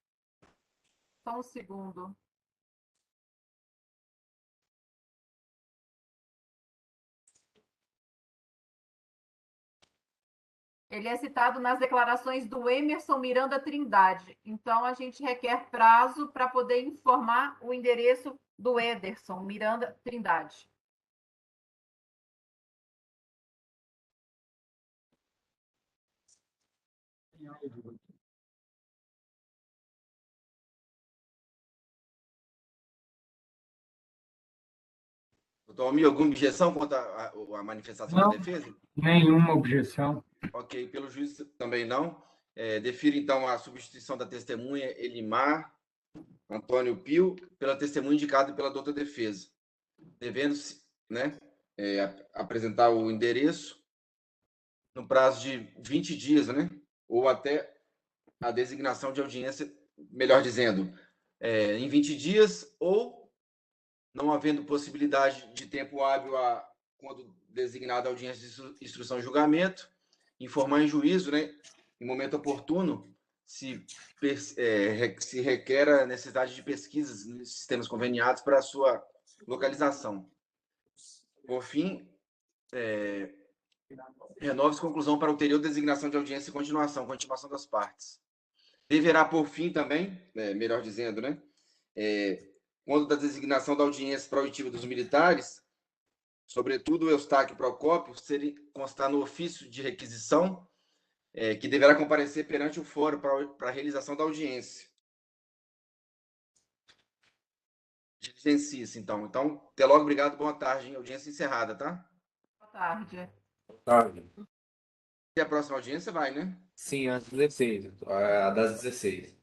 S10: Só um segundo. Ele é citado nas declarações do Emerson Miranda Trindade. Então, a gente requer prazo para poder informar o endereço do Ederson Miranda Trindade.
S1: Doutor Almir, alguma objeção contra a manifestação
S4: Não.
S1: da defesa?
S4: Nenhuma objeção.
S1: Ok, pelo juiz também não. Defiro, então, a substituição da testemunha Elimar Antônio Pio pela testemunha indicada pela doutora defesa, devendo-se, né, apresentar o endereço no prazo de 20 dias, né, ou até a designação de audiência, melhor dizendo, em 20 dias, ou, não havendo possibilidade de tempo hábil quando designada a audiência de instrução e julgamento, informar em juízo, né, em momento oportuno, se requer a necessidade de pesquisas nos sistemas conveniados para a sua localização. Por fim, renove-se conclusão para ulterior designação de audiência e continuação, com a intimação das partes. Deverá, por fim, também, melhor dizendo, né, quando da designação da audiência para auditiva dos militares, sobretudo o Eustáquio Procópio, constar no ofício de requisição, que deverá comparecer perante o fórum para a realização da audiência. Diligencie-se, então. Então, até logo, obrigado, boa tarde, hein? Audiência encerrada, tá?
S10: Boa tarde.
S2: Boa tarde.
S1: E a próxima audiência vai, né?
S2: Sim, às 16, a das 16.